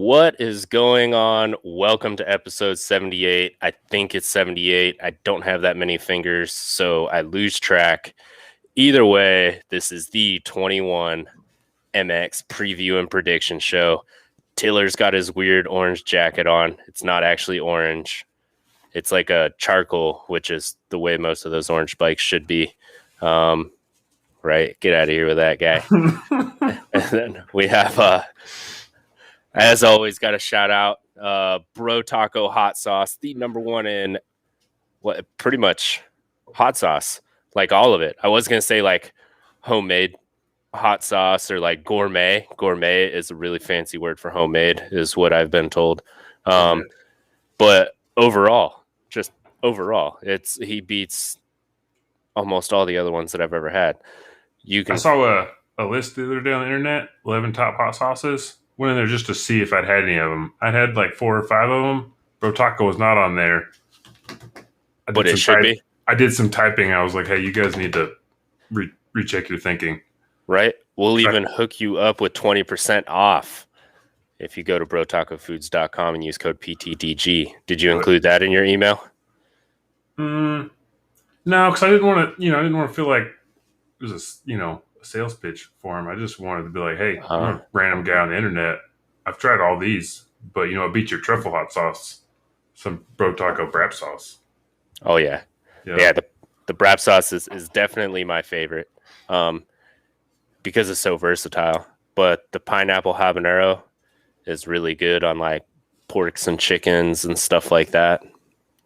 What is going on? Welcome to episode 78. I think it's 78. I don't have that many fingers, so I lose track. Either way, this is the 21 MX preview and prediction show. Tiller's got his weird orange jacket on. It's not actually orange. It's like a charcoal, which is the way most of those orange bikes should be. Right? Get out of here with that guy. And then we have as always, got a shout out Bro Taco Hot Sauce, the number one in pretty much hot sauce, like all of it. I was gonna say like homemade hot sauce or like gourmet. Gourmet is a really fancy word for homemade, is what I've been told. But overall, he beats almost all the other ones that I've ever had. I saw a list the other day on the internet, 11 top hot sauces. Went in there just to see if I'd had any of them. I'd had like 4 or 5 of them. Bro Taco was not on there. But it should be. I did some typing. I was like, hey, you guys need to recheck your thinking. Right? We'll even hook you up with 20% off if you go to brotacofoods.com and use code PTDG. Did you include that in your email? No, because I didn't want to, feel like it was a sales pitch for him. I just wanted to be like, hey, I'm a random guy on the internet. I've tried all these, but I beat your truffle hot sauce, some Bro Taco brap sauce. Oh yeah. The brap sauce is definitely my favorite, because it's so versatile. But the pineapple habanero is really good on like porks and chickens and stuff like that.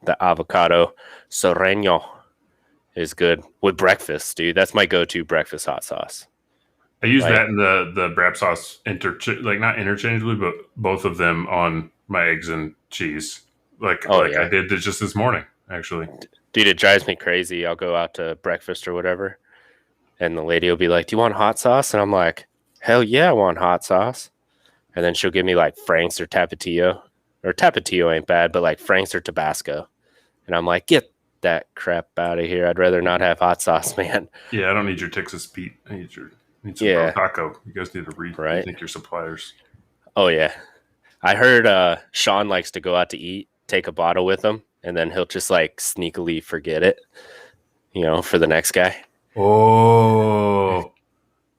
The avocado serrano is good with breakfast, dude. That's my go-to breakfast hot sauce. I use that in the brap sauce, not interchangeably, but both of them on my eggs and cheese. I did just this morning, actually. Dude, it drives me crazy. I'll go out to breakfast or whatever, and the lady will be like, do you want hot sauce? And I'm like, hell yeah, I want hot sauce. And then she'll give me like Frank's or Tapatio. Or Tapatio ain't bad, but like Frank's or Tabasco. And I'm like, get that crap out of here. I'd rather not have hot sauce, man. Yeah, I don't need your Texas Pete. I need some Bro Taco. You guys need to rethink your suppliers. Oh yeah, I heard Sean likes to go out to eat, take a bottle with him, and then he'll just like sneakily forget it, for the next guy. Oh,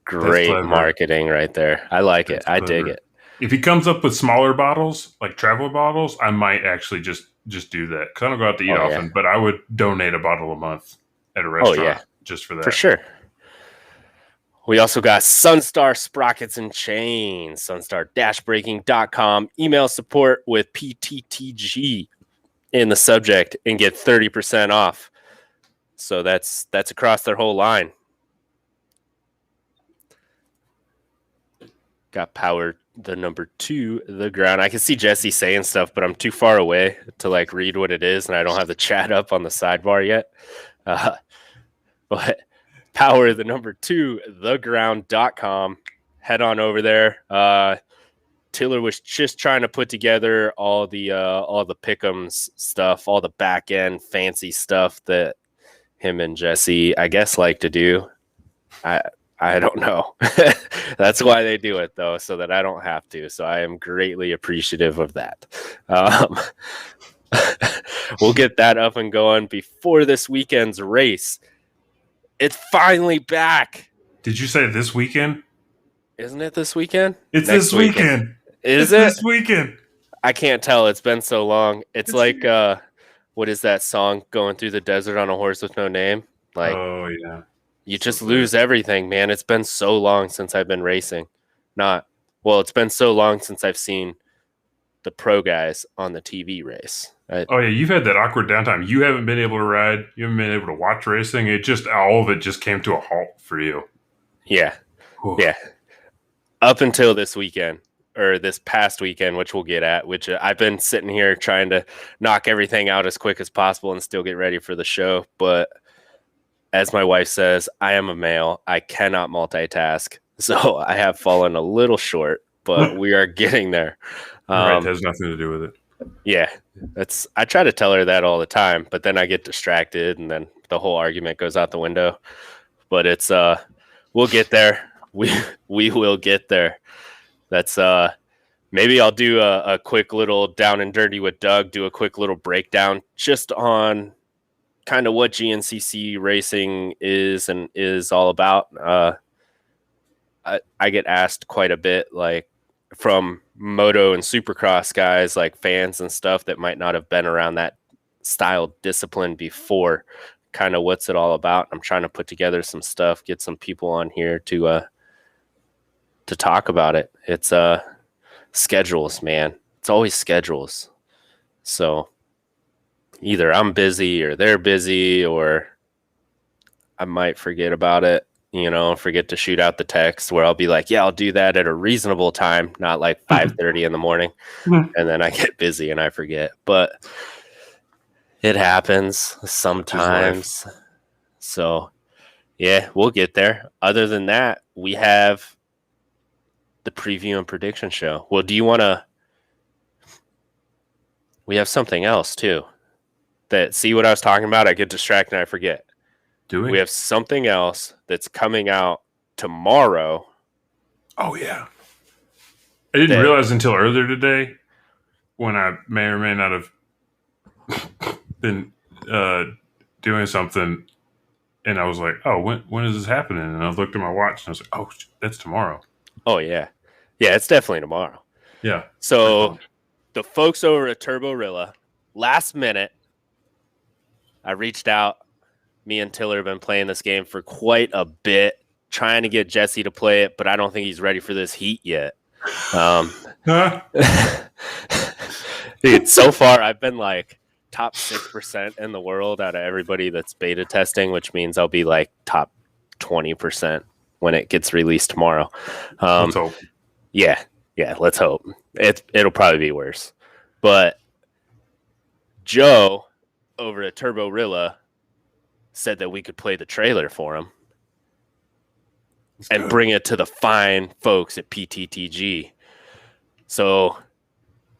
great marketing right there. I like it. I dig it. If he comes up with smaller bottles, like traveler bottles, I might actually just do that, because I don't go out to eat often, but I would donate a bottle a month at a restaurant just for that. For sure. We also got Sunstar Sprockets and Chains, sunstar-braking.com. Email support with PTTG in the subject and get 30% off. So that's across their whole line. Got power the number 2, the ground. I can see Jesse saying stuff, but I'm too far away to like read what it is, and I don't have the chat up on the sidebar yet. But power the number 2, theground.com. Head on over there. Tiller was just trying to put together all the pick'ems stuff, all the back end fancy stuff that him and Jesse, I guess, like to do. I don't know. That's why they do it, though, so that I don't have to. So I am greatly appreciative of that. We'll get that up and going before this weekend's race. It's finally back. Did you say this weekend? Isn't it this weekend? It's this weekend. Is it? This weekend. I can't tell. It's been so long. It's like, what is that song, Going Through the Desert on a Horse with No Name? Like, oh, yeah. You just lose everything, man. It's been so long since I've been racing. It's been so long since I've seen the pro guys on the TV race. Oh, yeah. You've had that awkward downtime. You haven't been able to ride. You haven't been able to watch racing. All of it just came to a halt for you. Yeah. Ooh. Yeah. Up until this weekend, or this past weekend, which we'll get at, which I've been sitting here trying to knock everything out as quick as possible and still get ready for the show. But as my wife says, I am a male. I cannot multitask. So I have fallen a little short, but we are getting there. Right, it has nothing to do with it. Yeah. I try to tell her that all the time, but then I get distracted and then the whole argument goes out the window. But it's we'll get there. We will get there. That's maybe I'll do a quick little down and dirty with Doug, do a quick little breakdown just on kind of what GNCC racing is and is all about. I get asked quite a bit, like from moto and supercross guys, like fans and stuff that might not have been around that style discipline before, kind of what's it all about. I'm trying to put together some stuff, get some people on here to talk about it. It's schedules, man. It's always schedules. So either I'm busy or they're busy, or I might forget about it, forget to shoot out the text where I'll be like, yeah, I'll do that at a reasonable time, not like 5:30 in the morning. And then I get busy and I forget. But it happens sometimes. So yeah, we'll get there. Other than that, we have the preview and prediction show. Well, we have something else too. See what I was talking about? I get distracted and I forget. We have something else that's coming out tomorrow. Oh, yeah. I didn't realize until earlier today, when I may or may not have been doing something, and I was like, oh, when is this happening? And I looked at my watch and I was like, oh, that's tomorrow. Oh, yeah. Yeah, it's definitely tomorrow. Yeah. So the folks over at Turborilla, last minute, I reached out. Me and Tiller have been playing this game for quite a bit, trying to get Jesse to play it, but I don't think he's ready for this heat yet. Dude, so far I've been like top 6% in the world out of everybody that's beta testing, which means I'll be like top 20% when it gets released tomorrow. Let's hope. Yeah, let's hope. It'll probably be worse. But Joe over at Turborilla said that we could play the trailer for him and bring it to the fine folks at PTTG. So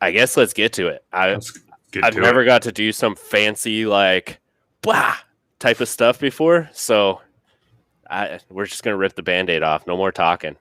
I guess let's get to it. I've never got to do some fancy like blah type of stuff before. So we're just going to rip the Band-Aid off. No more talking.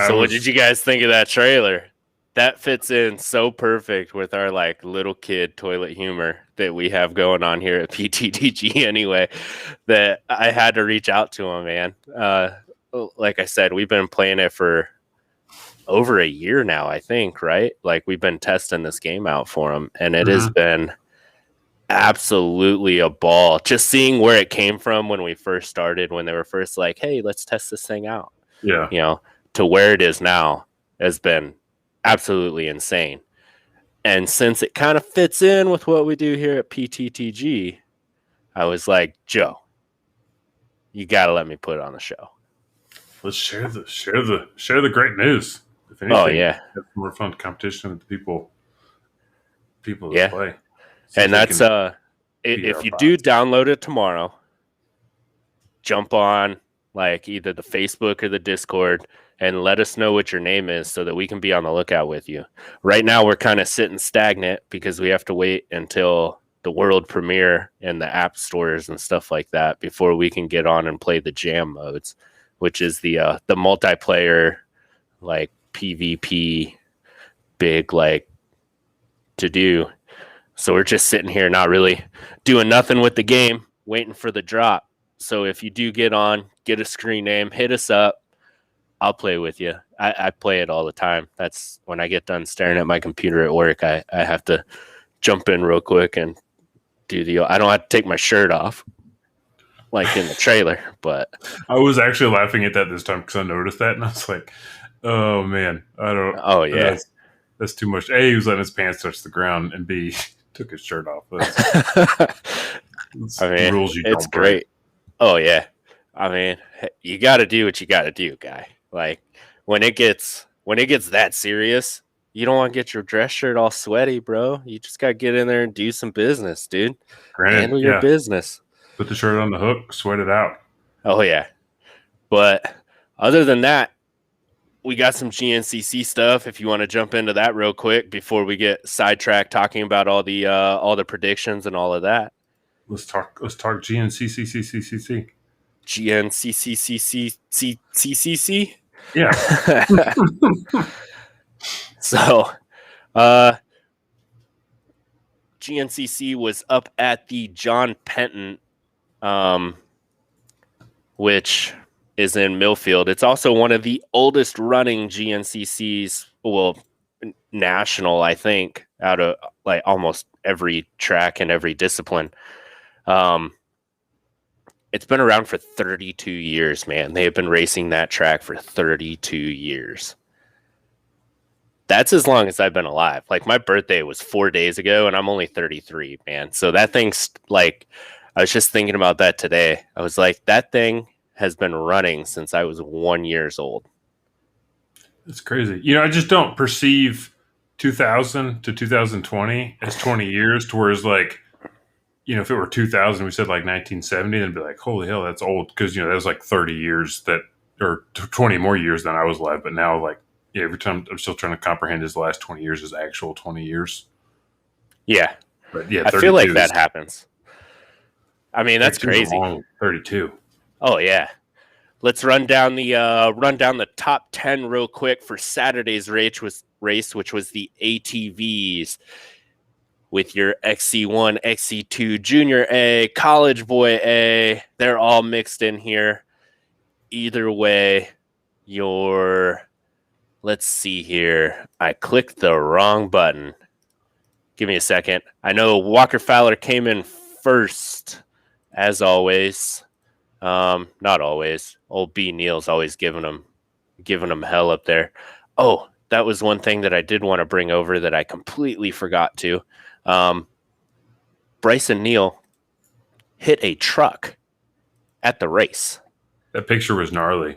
So what did you guys think of that trailer? That fits in so perfect with our like little kid toilet humor that we have going on here at PTDG anyway, that I had to reach out to him, man. Like I said, we've been playing it for over a year now, I think, right? Like we've been testing this game out for him, and it has been absolutely a ball. Just seeing where it came from when we first started, when they were first like, hey, let's test this thing out. Yeah. To where it is now has been absolutely insane. And since it kind of fits in with what we do here at PTTG, I was like, Joe, you got to let me put it on the show. Let's share the great news. If anything, oh yeah, have more fun competition with the people that yeah. play. And that's if you do download it tomorrow, jump on like either the Facebook or the Discord and let us know what your name is so that we can be on the lookout with you. Right now we're kind of sitting stagnant because we have to wait until the world premiere in the app stores and stuff like that before we can get on and play the jam modes, which is the multiplayer like PvP big like to do. So we're just sitting here not really doing nothing with the game, waiting for the drop. So if you do get on, get a screen name, hit us up. I'll play with you. I play it all the time. That's when I get done staring at my computer at work. I have to jump in real quick and do I don't have to take my shirt off like in the trailer. But I was actually laughing at that this time because I noticed that and I was like, oh man, I don't. Oh yeah, that's too much. A, he was letting his pants touch the ground, and B, took his shirt off. I mean, rules you it's don't break. Great. Oh yeah, I mean, you got to do what you got to do, guy. Like when it gets that serious, you don't want to get your dress shirt all sweaty, bro. You just got to get in there and do some business, dude. Handle your business. Put the shirt on the hook, sweat it out. Oh yeah, but other than that, we got some GNCC stuff. If you want to jump into that real quick before we get sidetracked talking about all the predictions and all of that. Let's talk GNCCCCCC. GNCCCCCCC. Yeah. So, GNCC was up at the John Penton, which is in Millfield. It's also one of the oldest running GNCCs, well, national, I think, out of like almost every track and every discipline. It's been around for 32 years, man. They have been racing that track for 32 years. That's as long as I've been alive. Like my birthday was 4 days ago and I'm only 33, man. So that thing's like, I was just thinking about that today. I was like, that thing has been running since I was 1 year old. It's crazy. I just don't perceive 2000 to 2020 as 20 years to where it's like, if it were 2000, we said like 1970, then it'd be like, holy hell, that's old. Because, that was like 30 years or 20 more years than I was alive. But now, like, every time I'm still trying to comprehend his last 20 years as actual 20 years. Yeah. But yeah, I feel like that happens. I mean, that's crazy. 32. Oh, yeah. Let's run down the top 10 real quick for Saturday's race, which was the ATVs. With your XC1, XC2, Junior A, College Boy A, they're all mixed in here. Either way, let's see here. I clicked the wrong button. Give me a second. I know Walker Fowler came in first, as always. Not always. Old B. Neal's always giving him hell up there. Oh, that was one thing that I did want to bring over that I completely forgot to. Bryson Neal hit a truck at the race. That picture was gnarly.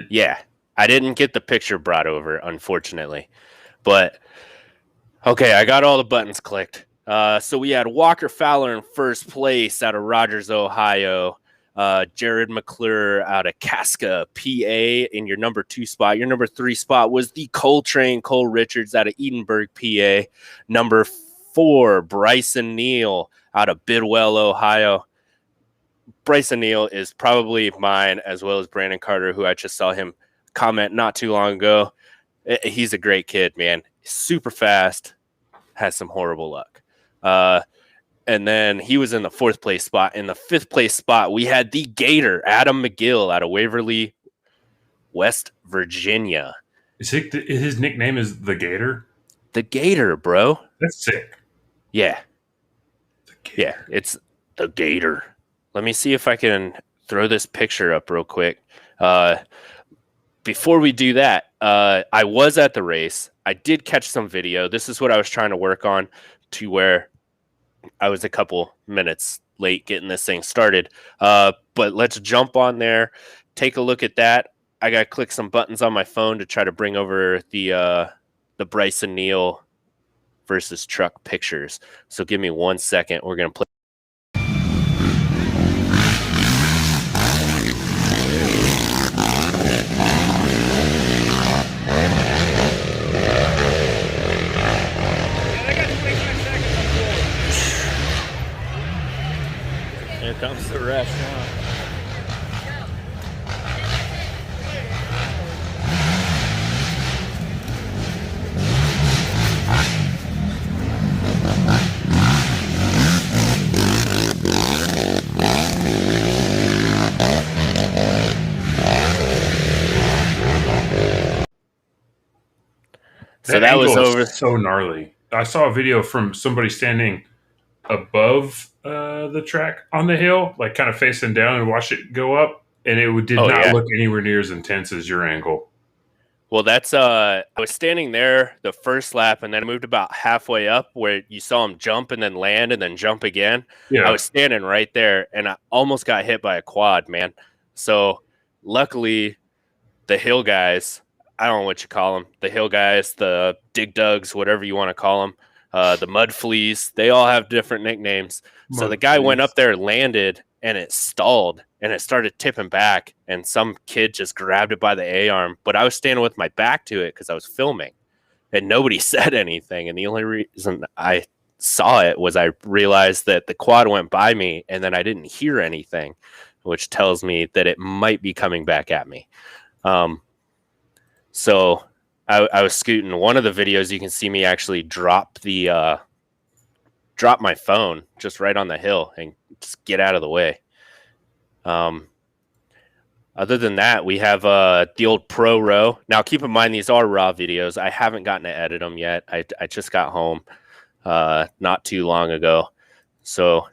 Yeah, I didn't get the picture brought over, unfortunately. But, okay, I got all the buttons clicked. So we had Walker Fowler in first place out of Rogers, Ohio. Jared McClure out of Casca, PA in your number 2 spot. Your number 3 spot was the Coltrane Cole Richards out of Edinburgh, PA. Number 4, Bryson Neal out of Bidwell, Ohio. Bryson Neal is probably mine, as well as Brandon Carter, who I just saw him comment not too long ago. He's a great kid, man. Super fast, has some horrible luck. And then he was in the 4th place spot. In the 5th place spot, we had the Gator, Adam McGill out of Waverly, West Virginia. His nickname is the Gator? The Gator, bro. That's sick. Yeah. Yeah, it's the Gator. Let me see if I can throw this picture up real quick. Before we do that, I was at the race. I did catch some video. This is what I was trying to work on, to where I was a couple minutes late getting this thing started. But let's jump on there, take a look at that. I got to click some buttons on my phone to try to bring over the Bryson Neal versus truck pictures. So give me 1 second. We're going to play. Here comes the restaurant. So that was over. So gnarly. I saw a video from somebody standing above the track on the hill, like kind of facing down, and watch it go up, and it did not look anywhere near as intense as your angle. Well, that's I was standing there the first lap, and then I moved about halfway up where you saw him jump and then land and then jump again. Yeah. I was standing right there, and I almost got hit by a quad, man. So luckily, the hill guys, I don't know what you call them, the hill guys, the dig dugs, whatever you want to call them, the mud fleas, they all have different nicknames. So the guy went up there, landed, and it stalled, and it started tipping back, and some kid just grabbed it by the A-arm. But I was standing with my back to it because I was filming, and nobody said anything. And the only reason I saw it was I realized that the quad went by me, and then I didn't hear anything, which tells me that it might be coming back at me. So I was scooting. One of the videos, you can see me actually drop my phone just right on the hill and just get out of the way. Other than that, we have the old Pro Row. Now, keep in mind, these are raw videos. I haven't gotten to edit them yet. I just got home not too long ago. So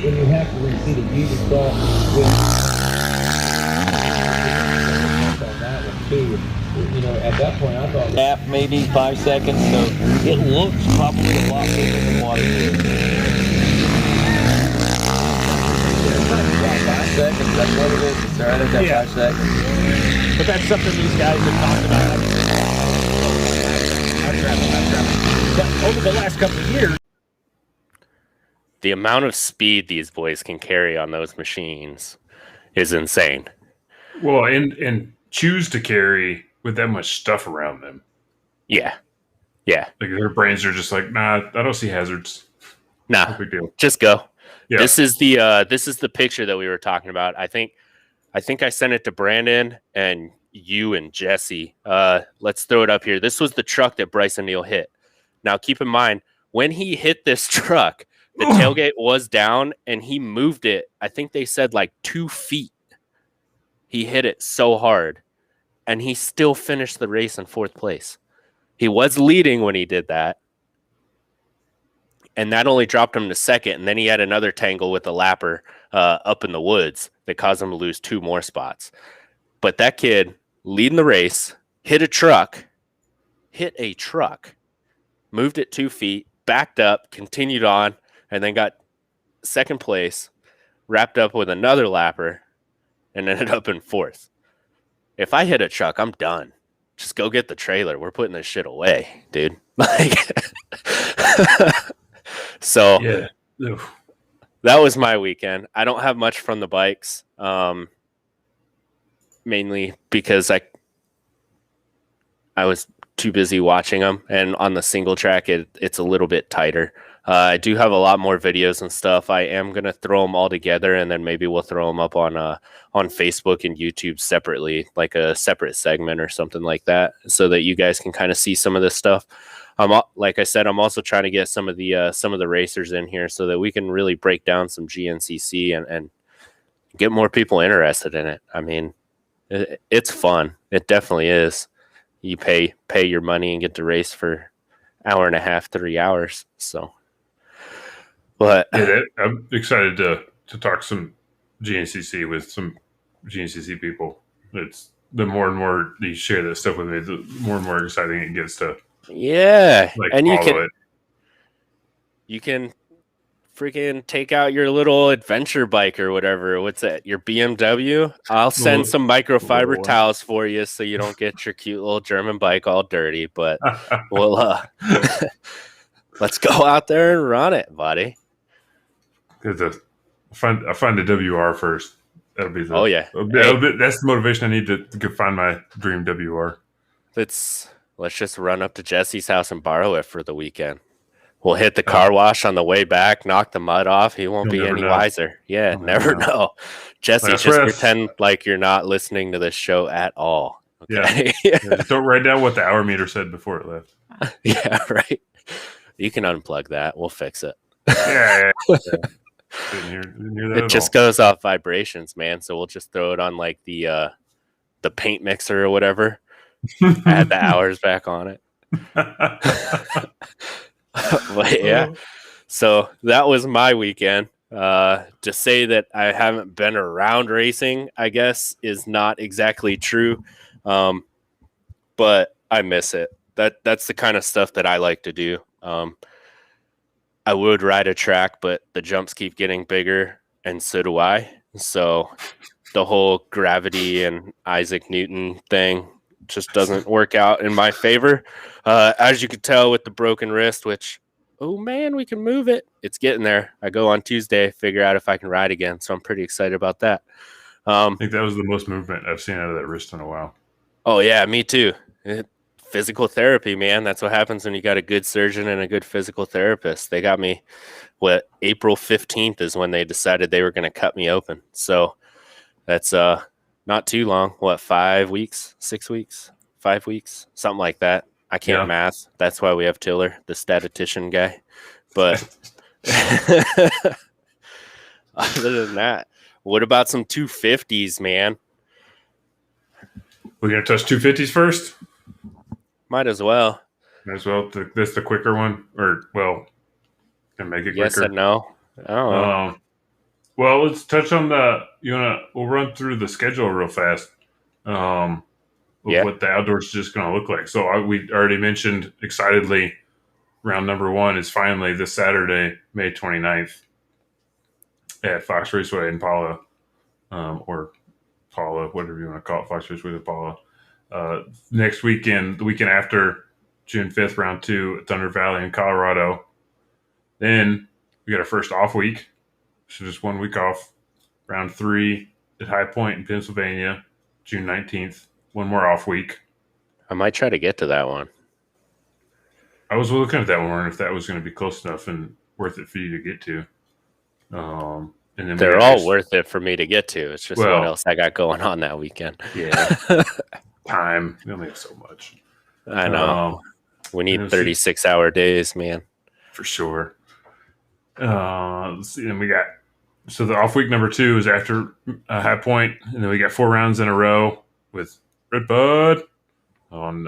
when you have to repeat it, you just saw on that one too. You know, at that point, I thought gap maybe 5 seconds, so it looks probably a lot bigger than what it is. 5 seconds, that's what it is. It's right at that 5 seconds. But that's something these guys have talked about. But over the last couple of years, the amount of speed these boys can carry on those machines is insane. Well, and choose to carry with that much stuff around them. Yeah. Like their brains are just like, nah, I don't see hazards. Nah, no big deal. Just go. Yeah. This is the picture that we were talking about. I think I sent it to Brandon and you and Jesse. Let's throw it up here. This was the truck that Bryson Neal hit. Now, keep in mind, when he hit this truck, the tailgate was down, and he moved it. I think they said like 2 feet. He hit it so hard, and he still finished the race in 4th place. He was leading when he did that, and that only dropped him to 2nd. And then he had another tangle with a lapper up in the woods that caused him to lose 2 more spots. But that kid leading the race hit a truck, moved it 2 feet, backed up, continued on, and then got 2nd place, wrapped up with another lapper, and ended up in 4th. If I hit a truck, I'm done. Just go get the trailer. We're putting this shit away, dude. Like, so yeah. That was my weekend. I don't have much from the bikes, mainly because I was too busy watching them, and on the single track, it's a little bit tighter. I do have a lot more videos and stuff. I am going to throw them all together, and then maybe we'll throw them up on Facebook and YouTube separately, like a separate segment or something like that, so that you guys can kind of see some of this stuff. like I said, I'm also trying to get some of the racers in here so that we can really break down some GNCC and get more people interested in it. I mean, it's fun. It definitely is. You pay your money and get to race for hour and a half, 3 hours. So, but I'm excited to talk some GNCC with some GNCC people. It's the more and more you share this stuff with me, the more and more exciting it gets to and follow it. You can freaking take out your little adventure bike or whatever. What's that? Your BMW? I'll send some microfiber towels for you so you don't get your cute little German bike all dirty. But we'll let's go out there and run it, buddy. I find the WR first. That'll be the that's the motivation I need to find my dream WR. Let's just run up to Jesse's house and borrow it for the weekend. We'll hit the car wash on the way back, knock the mud off. He won't be any wiser. Yeah, never know. Jesse, just pretend like you're not listening to this show at all. Okay? Yeah. Don't write down what the hour meter said before it left. Yeah, right. You can unplug that. We'll fix it. Yeah. Didn't hear that it just goes off vibrations, man. So we'll just throw it on like the paint mixer or whatever. Add the hours back on it. But yeah, so that was my weekend. To say that I haven't been around racing, I guess, is not exactly true. But I miss it. That's the kind of stuff that I like to do. I would ride a track, but the jumps keep getting bigger, and so do I. So the whole gravity and Isaac Newton thing just doesn't work out in my favor. As you could tell with the broken wrist, which, oh man, we can move it. It's getting there. I go on Tuesday, figure out if I can ride again. So I'm pretty excited about that. I think that was the most movement I've seen out of that wrist in a while. Oh yeah, me too. Physical therapy, man. That's what happens when you got a good surgeon and a good physical therapist. They got me, April 15th is when they decided they were going to cut me open. So that's not too long. 5 weeks, 6 weeks, 5 weeks, something like that. I can't math. That's why we have Tiller, the statistician guy. But other than that, what about some 250s, man? We're going to touch 250s first? Might as well. That's the quicker one? Can make it quicker? Yes and no. I don't know. Well, let's touch on we'll run through the schedule real fast. What the outdoors is just going to look like. So we already mentioned excitedly, round number 1 is finally this Saturday, May 29th at Fox Raceway in Paula, or Paula, whatever you want to call it, Fox Raceway in Paula. Next weekend, the weekend after, June 5th, round 2 at Thunder Valley in Colorado. Then we got our first off week. So just 1 week off. Round 3 at High Point in Pennsylvania, June 19th. 1 more off week. I might try to get to that one. I was looking at that one, if that was going to be close enough and worth it for you to get to. And then they're all worth it for me to get to. It's just what else I got going on that weekend. Yeah. Time. We only have so much. I know. We need 36-hour days, man. For sure. Let's see. And we got, so the off week number 2 is after High Point, and then we got 4 rounds in a row with Red Bud on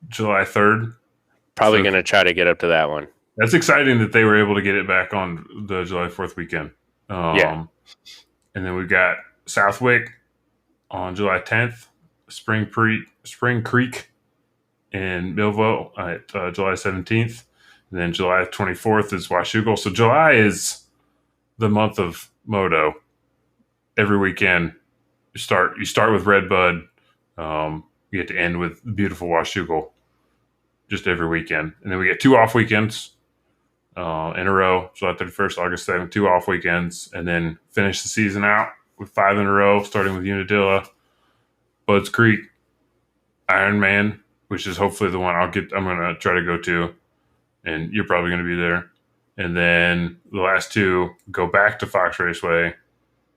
July 3rd. Probably going to try to get up to that one. That's exciting that they were able to get it back on the July 4th weekend. And then we got Southwick on July 10th, Spring Creek in Millville at July 17th. And then July 24th is Washougal. So July is the month of moto. Every weekend, you start with Red Bud. You get to end with beautiful Washougal. Just every weekend. And then we get 2 off weekends in a row. July 31st, August 2nd, 2 off weekends. And then finish the season out with 5 in a row, starting with Unadilla, Budds Creek, Ironman, which is hopefully the one I'm going to try to go to. And you're probably going to be there. And then the last 2 go back to Fox Raceway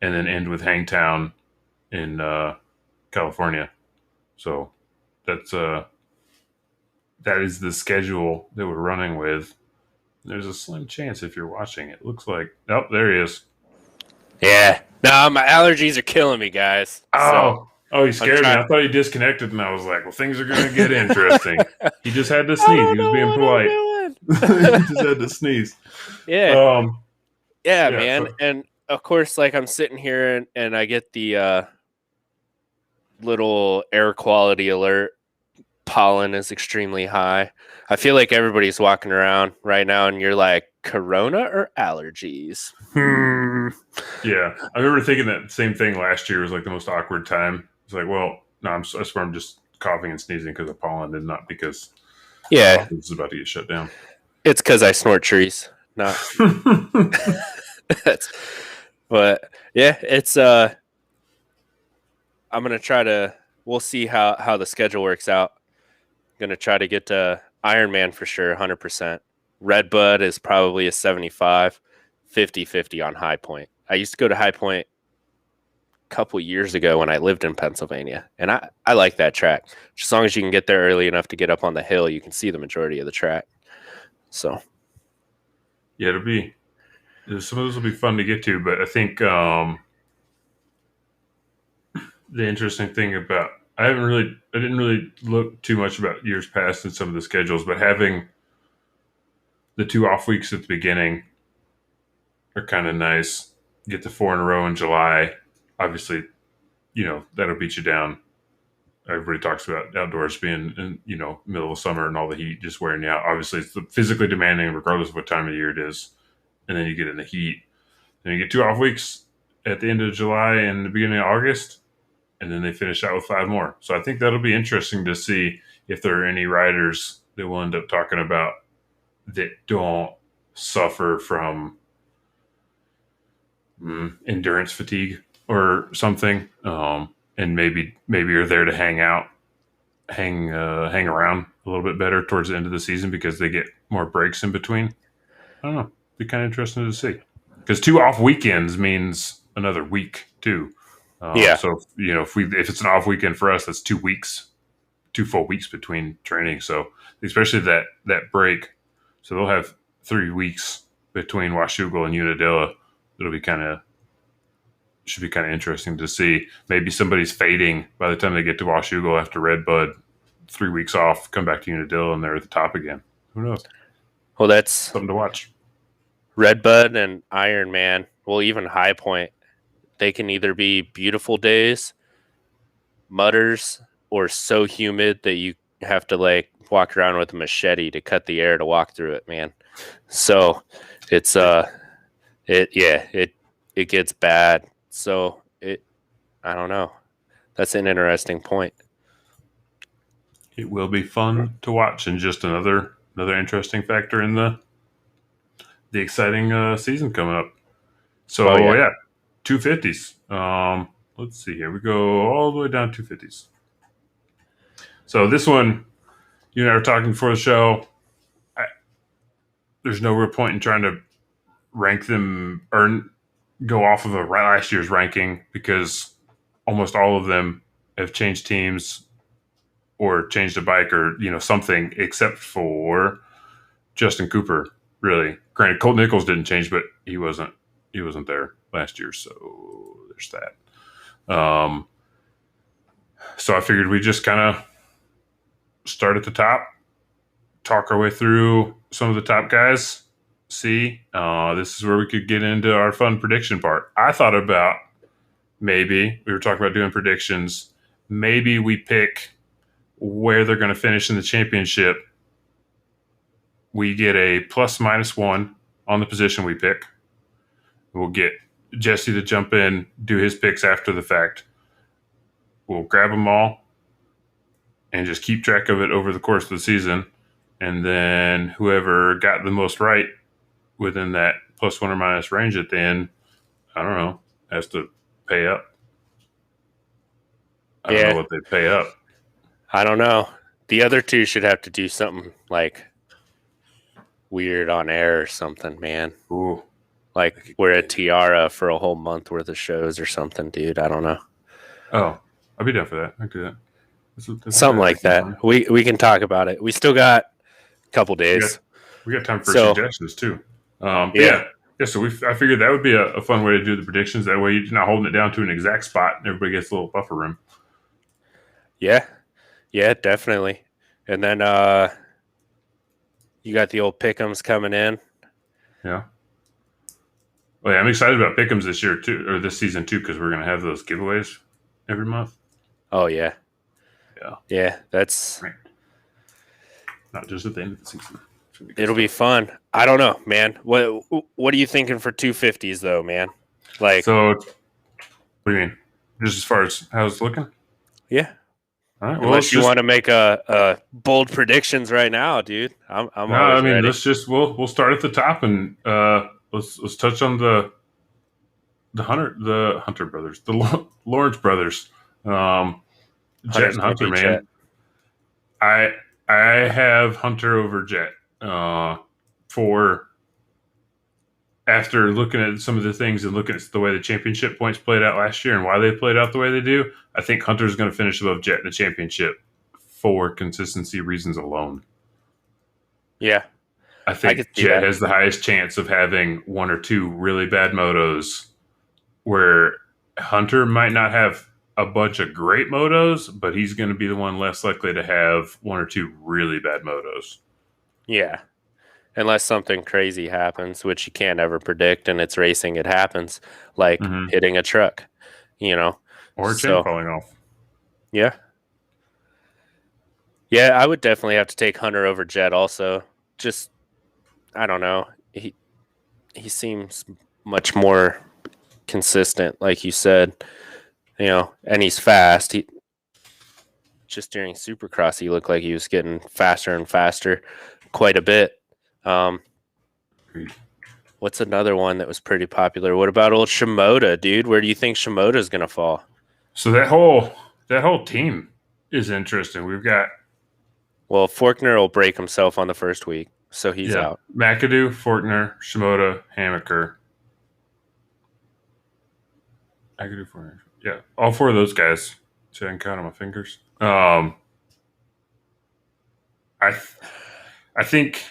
and then end with Hangtown in California. So that's that is the schedule that we're running with, there's a slim chance if you're watching it. Looks like, oh, there he is. Yeah. No, my allergies are killing me, guys. So Oh, he scared me. trying- I thought he disconnected, and I was like, well, things are going to get interesting. He just had to sneeze. I don't He was know being what I'm polite. doing. He just had to sneeze. Yeah. Yeah, Man. so- And of course, like I'm sitting here and I get the little air quality alert. Pollen is extremely high. I feel like everybody's walking around right now and you're like, corona or allergies? Yeah, I remember thinking that same thing last year was like the most awkward time. It's like, well, no, I swear I'm just coughing and sneezing because of pollen and not because Yeah. this is about to get shut down. It's because I snort trees. Not but yeah, it's I'm gonna try to we'll see how the schedule works out. Gonna try to get to Ironman for sure, 100%. Redbud is probably a 75, 50-50 on High Point. I used to go to High Point a couple years ago when I lived in Pennsylvania, and I like that track. As long as you can get there early enough to get up on the hill, you can see the majority of the track. So yeah, some of those will be fun to get to, but I think the interesting thing about I didn't really look too much about years past in some of the schedules, but having the 2 off weeks at the beginning are kind of nice. Get the 4 in a row in July. Obviously, that'll beat you down. Everybody talks about outdoors being in, middle of summer and all the heat just wearing you out. Obviously, it's physically demanding regardless of what time of year it is. And then you get in the heat. Then you get 2 off weeks at the end of July and the beginning of August. And then they finish out with 5 more. So I think that'll be interesting to see if there are any riders that we'll end up talking about that don't suffer from endurance fatigue or something, and maybe are there to hang around a little bit better towards the end of the season because they get more breaks in between. I don't know. Be kind of interesting to see because 2 off weekends means another week too. Yeah. So if it's an off weekend for us, that's 2 weeks, 2 full weeks between training. So especially that break, so they'll have 3 weeks between Washougal and Unadilla. It'll be should be kind of interesting to see. Maybe somebody's fading by the time they get to Washougal after Redbud, 3 weeks off, come back to Unadilla and they're at the top again. Who knows? well, that's Something to watch. Redbud and Ironman. Well, even High Point. They can either be beautiful days, mutters, or so humid that you have to like walk around with a machete to cut the air to walk through it, man. So it's it gets bad. So I don't know. That's an interesting point. It will be fun to watch, and just another interesting factor in the exciting season coming up. So yeah. 250s. Let's see here. We go all the way down 250s. So this one, you and I were talking before the show. There's no real point in trying to rank them or go off of last year's ranking because almost all of them have changed teams or changed a bike or something, except for Justin Cooper. Really, granted, Colt Nichols didn't change, but he wasn't there last year, so there's that. So I figured we just kind of start at the top, talk our way through some of the top guys. See, this is where we could get into our fun prediction part. I thought about maybe we were talking about doing predictions. Maybe we pick where they're going to finish in the championship. We get a ±1 on the position we pick. We'll get Jesse to jump in, do his picks after the fact. We'll grab them all and just keep track of it over the course of the season. And then whoever got the most right within that +1 or minus range at the end, I don't know, has to pay up. I don't know what they pay up. I don't know. The other two should have to do something like weird on air or something, man. Ooh. Like we're at Tiara for a whole month worth of shows or something, dude. I don't know. Oh, I'll be down for that. I can do that. Something like that. We can talk about it. We still got a couple days. We got time for suggestions too. Yeah. So I figured that would be a fun way to do the predictions. That way you're not holding it down to an exact spot, and everybody gets a little buffer room. Yeah, definitely. And then you got the old pick'ems coming in. Yeah. Well, yeah, I'm excited about pick'ems this year too, or this season too, because we're gonna have those giveaways every month. Oh yeah. That's right. Not just at the end of the season. It'll be fun. I don't know, man. What are you thinking for 250s though, man? Like, so what do you mean? Just as far as how it's looking? Yeah. All right. Unless you want to make a bold predictions right now, dude. I'm no, I mean, ready. Let's just we'll start at the top and let's touch on the Hunter brothers, the Lawrence brothers, Jet and Hunter, man. Jet. I have Hunter over Jet. For after looking at some of the things and looking at the way the championship points played out last year and why they played out the way they do, I think Hunter's going to finish above Jet in the championship for consistency reasons alone. Yeah. I think Jet has the highest chance of having one or two really bad motos where Hunter might not have a bunch of great motos, but he's going to be the one less likely to have one or two really bad motos. Yeah. Unless something crazy happens, which you can't ever predict, and it's racing, it happens, like hitting a truck, or a chain falling off. Yeah. Yeah, I would definitely have to take Hunter over Jet also. Just, I don't know. He seems much more consistent, like you said, and he's fast. Just during Supercross, he looked like he was getting faster and faster quite a bit. What's another one that was pretty popular? What about old Shimoda, dude? Where do you think Shimoda is going to fall? So that whole team is interesting. We've got Forkner will break himself on the first week, so he's out. McAdoo, Forkner, Shimoda, Hammaker. Yeah, all four of those guys. So I can count on my fingers. I think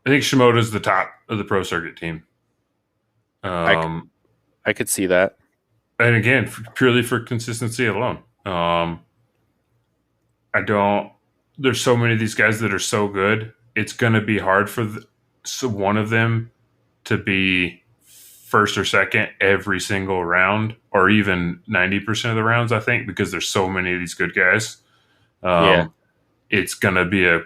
Shimoda's the top of the pro circuit team. I could see that. And again, purely for consistency alone. There's so many of these guys that are so good. It's going to be hard for one of them to be first or second every single round, or even 90% of the rounds, I think, because there's so many of these good guys. It's going to be a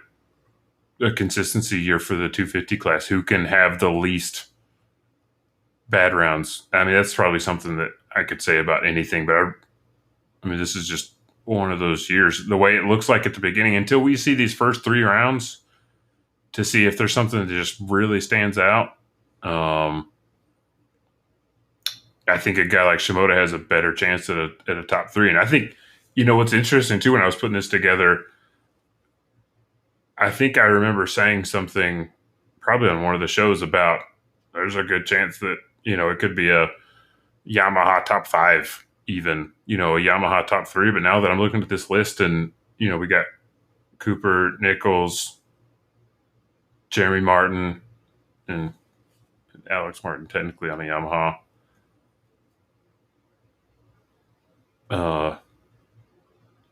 consistency year for the 250 class. Who can have the least bad rounds? I mean, that's probably something that I could say about anything, but I mean, this is just one of those years. The way it looks like at the beginning, until we see these first three rounds to see if there's something that just really stands out. I think a guy like Shimoda has a better chance at a top three. And I think, what's interesting too, when I was putting this together, I think I remember saying something probably on one of the shows about there's a good chance that, it could be a Yamaha top five, even, a Yamaha top three. But now that I'm looking at this list and, we got Cooper, Nichols, Jeremy Martin, and Alex Martin technically on a Yamaha.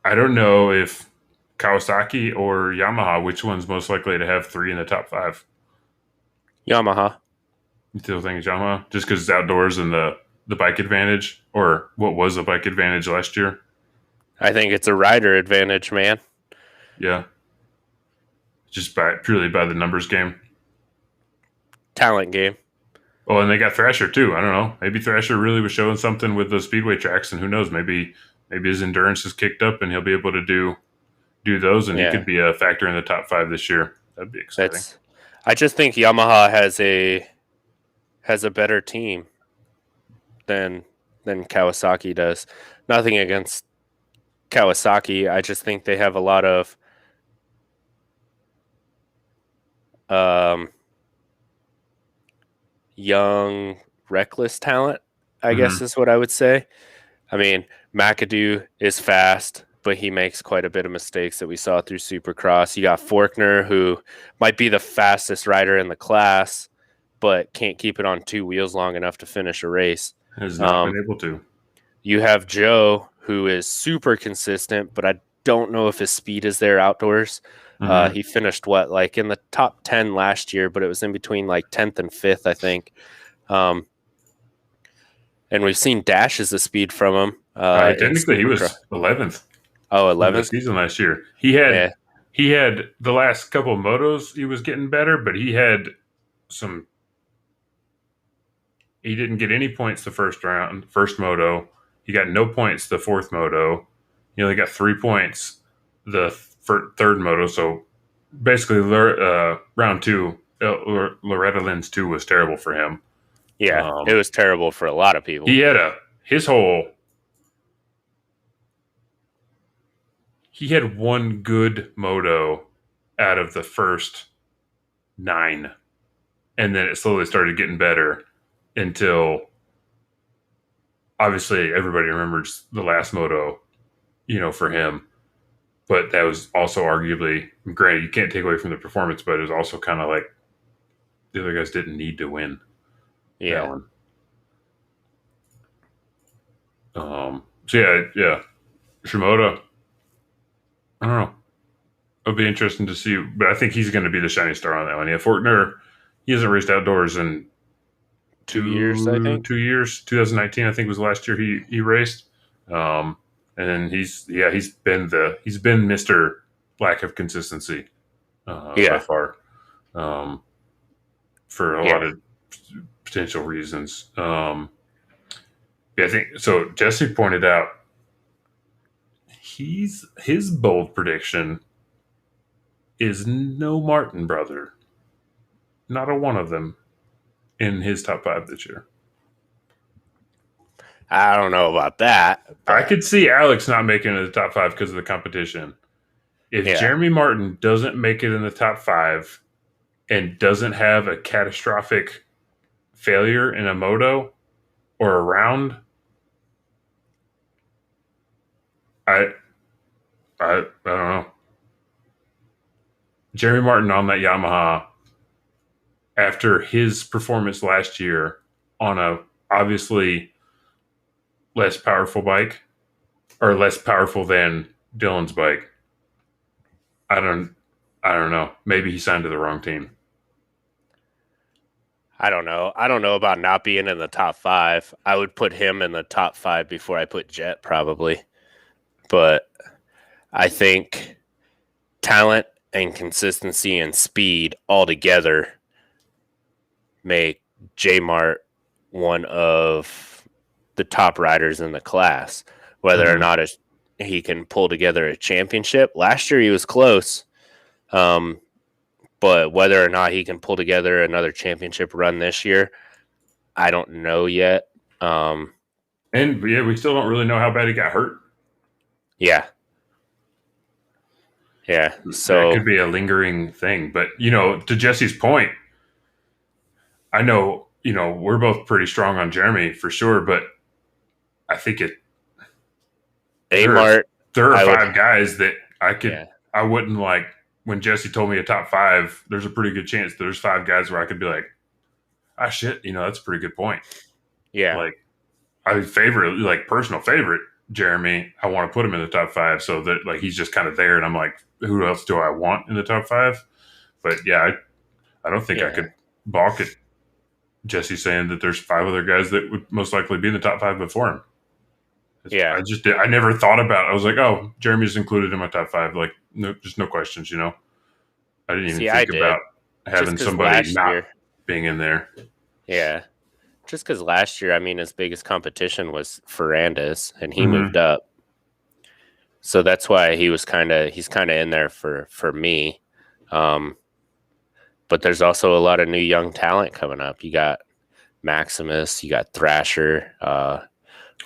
I don't know if Kawasaki or Yamaha, which one's most likely to have three in the top five? Yamaha. You still think it's Yamaha? Just because it's outdoors and the bike advantage? Or what was the bike advantage last year? I think it's a rider advantage, man. Yeah. Just purely by the numbers game. Talent game. Oh, and they got Thrasher too. I don't know. Maybe Thrasher really was showing something with those speedway tracks, and who knows? Maybe his endurance is kicked up, and he'll be able to do those, and he could be a factor in the top five this year. That'd be exciting. I just think Yamaha has a better team than Kawasaki does. Nothing against Kawasaki. I just think they have a lot of young, reckless talent, I guess is what I would say. I mean, McAdoo is fast. but he makes quite a bit of mistakes that we saw through Supercross. You got Forkner, who might be the fastest rider in the class, but can't keep it on two wheels long enough to finish a race. Has not been able to. You have Joe, who is super consistent, but I don't know if his speed is there outdoors. He finished like in the top 10 last year, but it was in between like 10th and 5th, I think. And we've seen dashes of speed from him. Technically, he was 11th. Oh, 11th season last year. He had the last couple of motos. He was getting better, but he had some. He didn't get any points the first moto. He got no points the fourth moto. He only got 3 points the third moto. So basically, round 2, Loretta Lynn's 2 was terrible for him. Yeah, it was terrible for a lot of people. He had He had one good moto out of the first 9, and then it slowly started getting better until obviously everybody remembers the last moto, for him. But that was also arguably, granted, you can't take away from the performance, but it was also kind of like the other guys didn't need to win. Yeah. That one. Yeah. Shimoda, I don't know. It'll be interesting to see, but I think he's going to be the shining star on that one. Yeah, Forkner, he hasn't raced outdoors in 2 years, I think. 2 years. 2019, I think, was the last year he raced. And he's been Mr. Lack of consistency by far, for a lot of potential reasons. I think so. Jesse pointed out his bold prediction is no Martin brother, not a one of them in his top 5 this year. I don't know about that. I could see Alex not making it in the top 5 because of the competition. If Jeremy Martin doesn't make it in the top 5 and doesn't have a catastrophic failure in a moto or a round, I don't know. Jeremy Martin on that Yamaha, after his performance last year on a obviously less powerful bike, or less powerful than Dylan's bike, I don't know. Maybe he signed to the wrong team. I don't know. I don't know about not being in the top 5. I would put him in the top 5 before I put Jet, probably. But I think talent and consistency and speed all together make J Mart one of the top riders in the class. Whether or not he can pull together a championship. Last year he was close, but whether or not he can pull together another championship run this year, I don't know yet. And we still don't really know how bad he got hurt. Yeah. So that could be a lingering thing. But, to Jesse's point, I know, we're both pretty strong on Jeremy for sure, but I think there are 5 guys that I wouldn't like. When Jesse told me a top 5, there's a pretty good chance there's 5 guys where I could be like, shit, that's a pretty good point. Yeah. Like, personal favorite, Jeremy, I want to put him in the top 5 so that like he's just kind of there, and I'm like, who else do I want in the top 5? But I don't think I could balk at Jesse saying that there's 5 other guys that would most likely be in the top 5 before him. I never thought about it. I was like, oh, Jeremy's included in my top 5. Like, no, just no questions, I didn't even think about having somebody not being in there. Yeah. Just because last year, his biggest competition was Ferrandis, and he moved up. So that's why he's kind of in there for me. But there's also a lot of new young talent coming up. You got Maximus, you got Thrasher.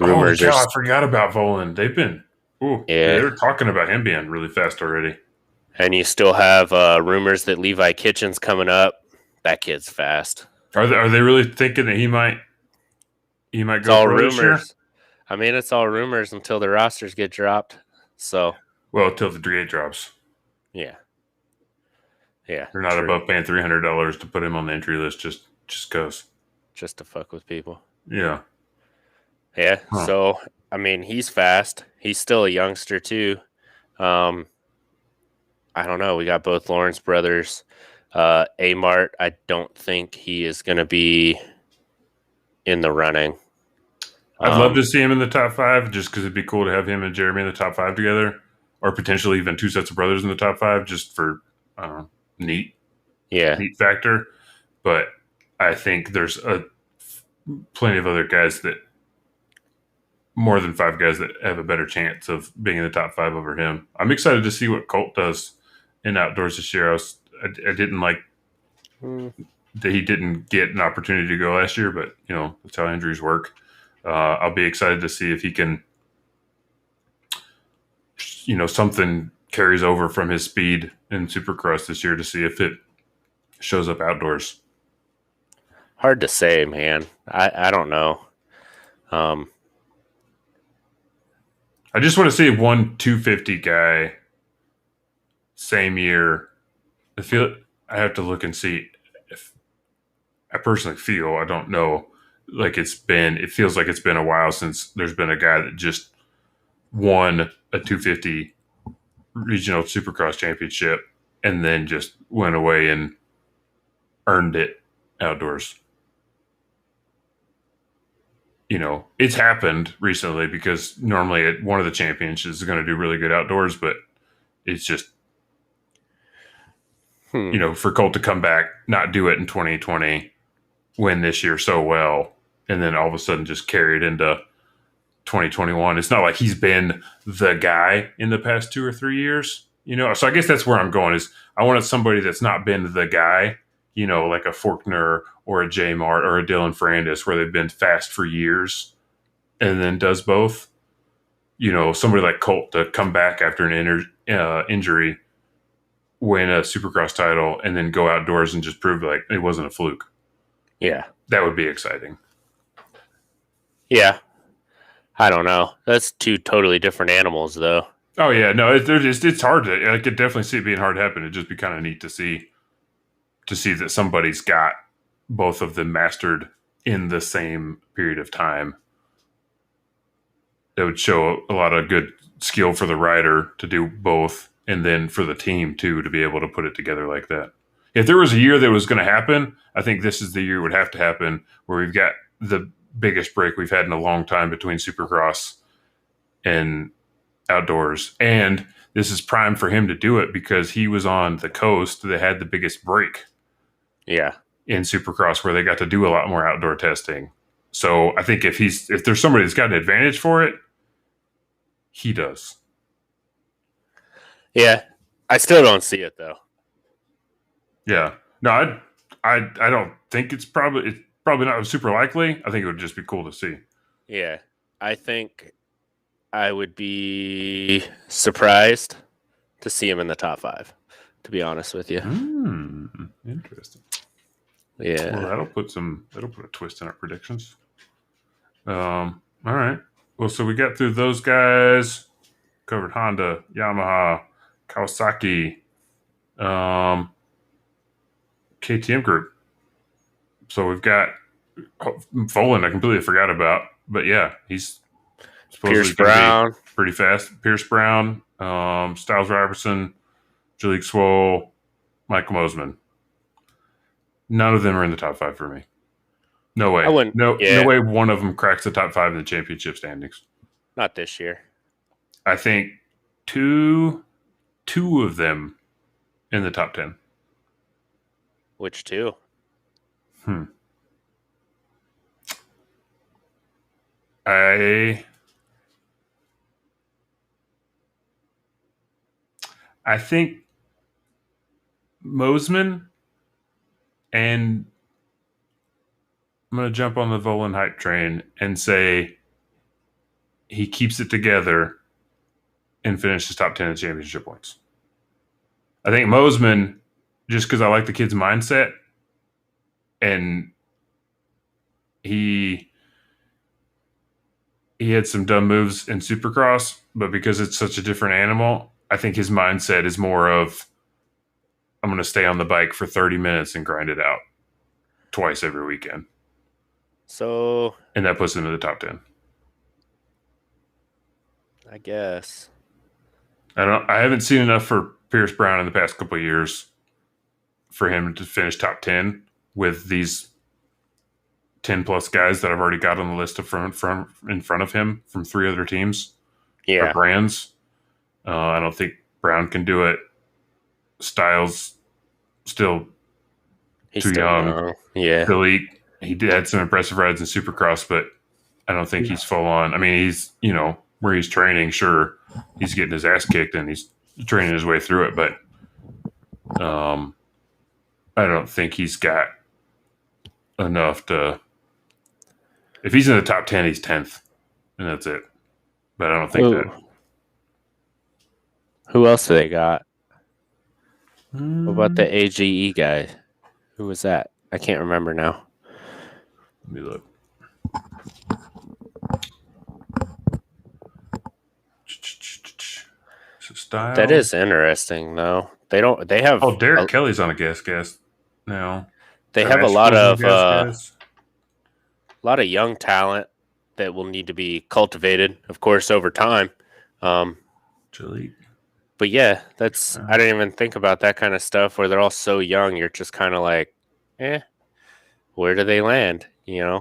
Rumors I forgot about Volan. They've been, they were talking about him being really fast already. And you still have rumors that Levi Kitchen's coming up. That kid's fast. Are they really thinking that he might go it's all rumors? It's all rumors until the rosters get dropped. So, Well, until the gate drops. yeah. Yeah. They're not above paying $300 to put him on the entry list just because. Just to fuck with people. Yeah. Yeah. Huh. So, I mean, he's fast. He's still a youngster, too. I don't know. We got both Lawrence brothers. Amart, I don't think he is going to be in the running. I'd love to see him in the top 5 just because it'd be cool to have him and Jeremy in the top 5 together, or potentially even 2 sets of brothers in the top 5 just for neat factor. But I think there's plenty of other guys that more than 5 guys that have a better chance of being in the top 5 over him. I'm excited to see what Colt does in outdoors this year. I didn't like that he didn't get an opportunity to go last year, but that's how injuries work. I'll be excited to see if he can, something carries over from his speed in Supercross this year to see if it shows up outdoors. Hard to say, man. I don't know. I just want to see one 250 guy same year. I have to look and see if I personally feel, I don't know, like it feels like it's been a while since there's been a guy that just won a 250 regional Supercross championship and then just went away and earned it outdoors. It's happened recently because normally one of the champions is going to do really good outdoors, but it's just, for Colt to come back, not do it in 2020, win this year so well, and then all of a sudden just carry it into 2021. It's not like he's been the guy in the past 2 or 3 years, So I guess that's where I'm going is I wanted somebody that's not been the guy, like a Faulkner or a J Mart or a Dylan Ferrandis where they've been fast for years and then does both. Somebody like Colt to come back after an injury, win a Supercross title, and then go outdoors and just prove like it wasn't a fluke. Yeah. That would be exciting. Yeah. I don't know. That's 2 totally different animals, though. Oh, yeah. No, it's hard to – I could definitely see it being hard to happen. It'd just be kind of neat to see that somebody's got both of them mastered in the same period of time. That would show a lot of good skill for the rider to do both, and then for the team, too, to be able to put it together like that. If there was a year that was going to happen, I think this is the year it would have to happen where we've got the biggest break we've had in a long time between Supercross and outdoors. And this is prime for him to do it because he was on the coast that had the biggest break. Yeah. In Supercross where they got to do a lot more outdoor testing. So I think if there's somebody that's got an advantage for it, he does. Yeah. I still don't see it though. Yeah. No, I don't think it's probably not super likely. I think it would just be cool to see. Yeah. I think I would be surprised to see him in the top 5, to be honest with you. Interesting. Yeah. Well, that'll put a twist in our predictions. All right. Well, so we got through those guys. Covered Honda, Yamaha, Kawasaki, KTM Group. So we've got Folan I completely forgot about. But yeah, he's Pierce Brown. Pretty fast. Pierce Brown, Styles Robertson, Jalek Swoll, Michael Mosman. None of them are in the top 5 for me. No way. No way one of them cracks the top 5 in the championship standings. Not this year. I think two of them in the top 10. Which 2? I think Mosman, and I'm going to jump on the Volan hype train and say he keeps it together and finishes top 10 in championship points. I think Mosman, just because I like the kid's mindset, and he had some dumb moves in Supercross, but because it's such a different animal, I think his mindset is more of, I'm going to stay on the bike for 30 minutes and grind it out twice every weekend. So, and that puts him in the top 10. I guess. I haven't seen enough for Pierce Brown in the past couple of years for him to finish top 10 with these 10 plus guys that I've already got on the list in front of him from 3 other teams or Yeah. brands. I don't think Brown can do it. Styles still He's too still young. Yeah. He did had some impressive rides in Supercross, but I don't think he's full on. I mean, he's, where he's training, sure, he's getting his ass kicked and he's training his way through it, but I don't think he's got enough to. If he's in the top 10, he's 10th, and that's it. But I don't think that. Who else do they got? What about the AGE guy? Who was that? I can't remember now. Let me look. Style. That is interesting, though. They have. Oh, Derek Kelly's on a gas now. They have a lot of young talent that will need to be cultivated, of course, over time. But yeah, I didn't even think about that kind of stuff where they're all so young. You're just kind of like, where do they land? Yeah.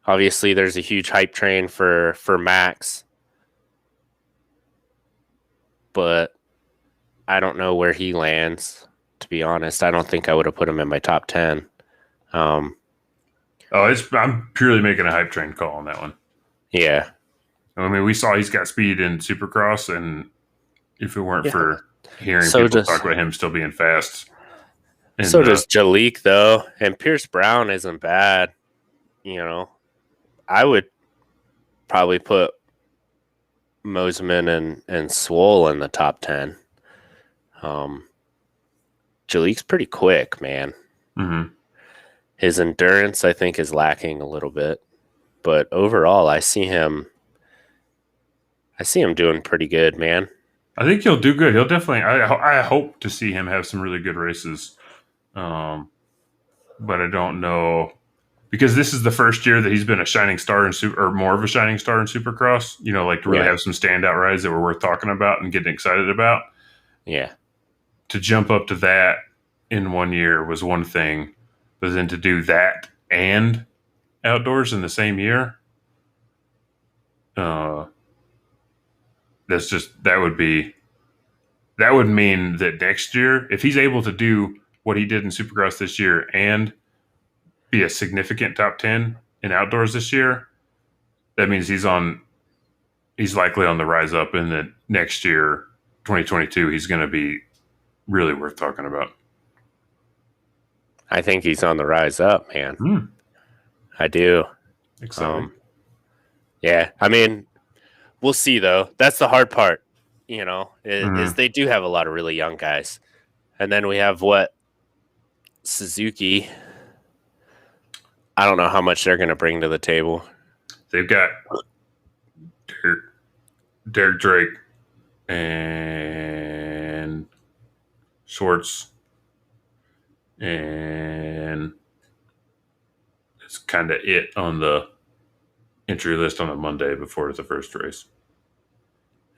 Obviously, there's a huge hype train for Max, but I don't know where he lands. To be honest, I don't think I would have put him in my top 10. I'm purely making a hype train call on that one. Yeah. I mean, we saw he's got speed in Supercross, and if it weren't for hearing people talk about him still being fast. So does Jalik, though, and Pierce Brown isn't bad. I would probably put Mosiman and Swole in the top 10. Jalik's pretty quick, man. Mm-hmm. His endurance, I think, is lacking a little bit, but overall, I see him doing pretty good, man. I think he'll do good. He'll definitely. I hope to see him have some really good races, but I don't know, because this is the first year that he's been a shining star or more of a shining star in Supercross. To really have some standout rides that were worth talking about and getting excited about. Yeah. To jump up to that in 1 year was one thing, but then to do that and outdoors in the same year, that would mean that next year, if he's able to do what he did in Supercross this year and be a significant top 10 in outdoors this year, that means he's likely on the rise up, and that next year, 2022, he's going to be really worth talking about. I think he's on the rise up, man. I do. Exciting. Yeah. I mean, we'll see, though. That's the hard part, is they do have a lot of really young guys. And then we have Suzuki. I don't know how much they're going to bring to the table. They've got Derek Drake and Schwartz, and it's kind of it on the entry list on a Monday before the first race.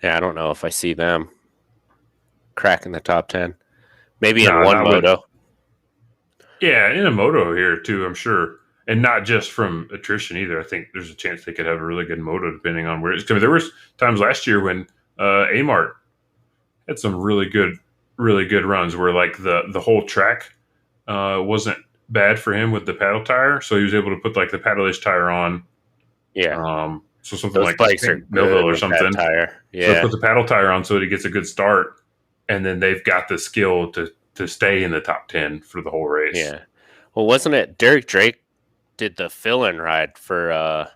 Yeah, I don't know if I see them cracking the top 10. Maybe in one moto. Yeah, in a moto here too, I'm sure. And not just from attrition either. I think there's a chance they could have a really good moto depending on where it's coming. There was times last year when Amart had some really good runs where like the whole track wasn't bad for him with the paddle tire, so he was able to put like the paddle-ish tire on. Yeah. So something those like bikes are Millville or something. Tire. So Yeah. put the paddle tire on so that he gets a good start, and then they've got the skill to stay in the top 10 for the whole race. Yeah. Well, wasn't it Derek Drake did the fill-in ride for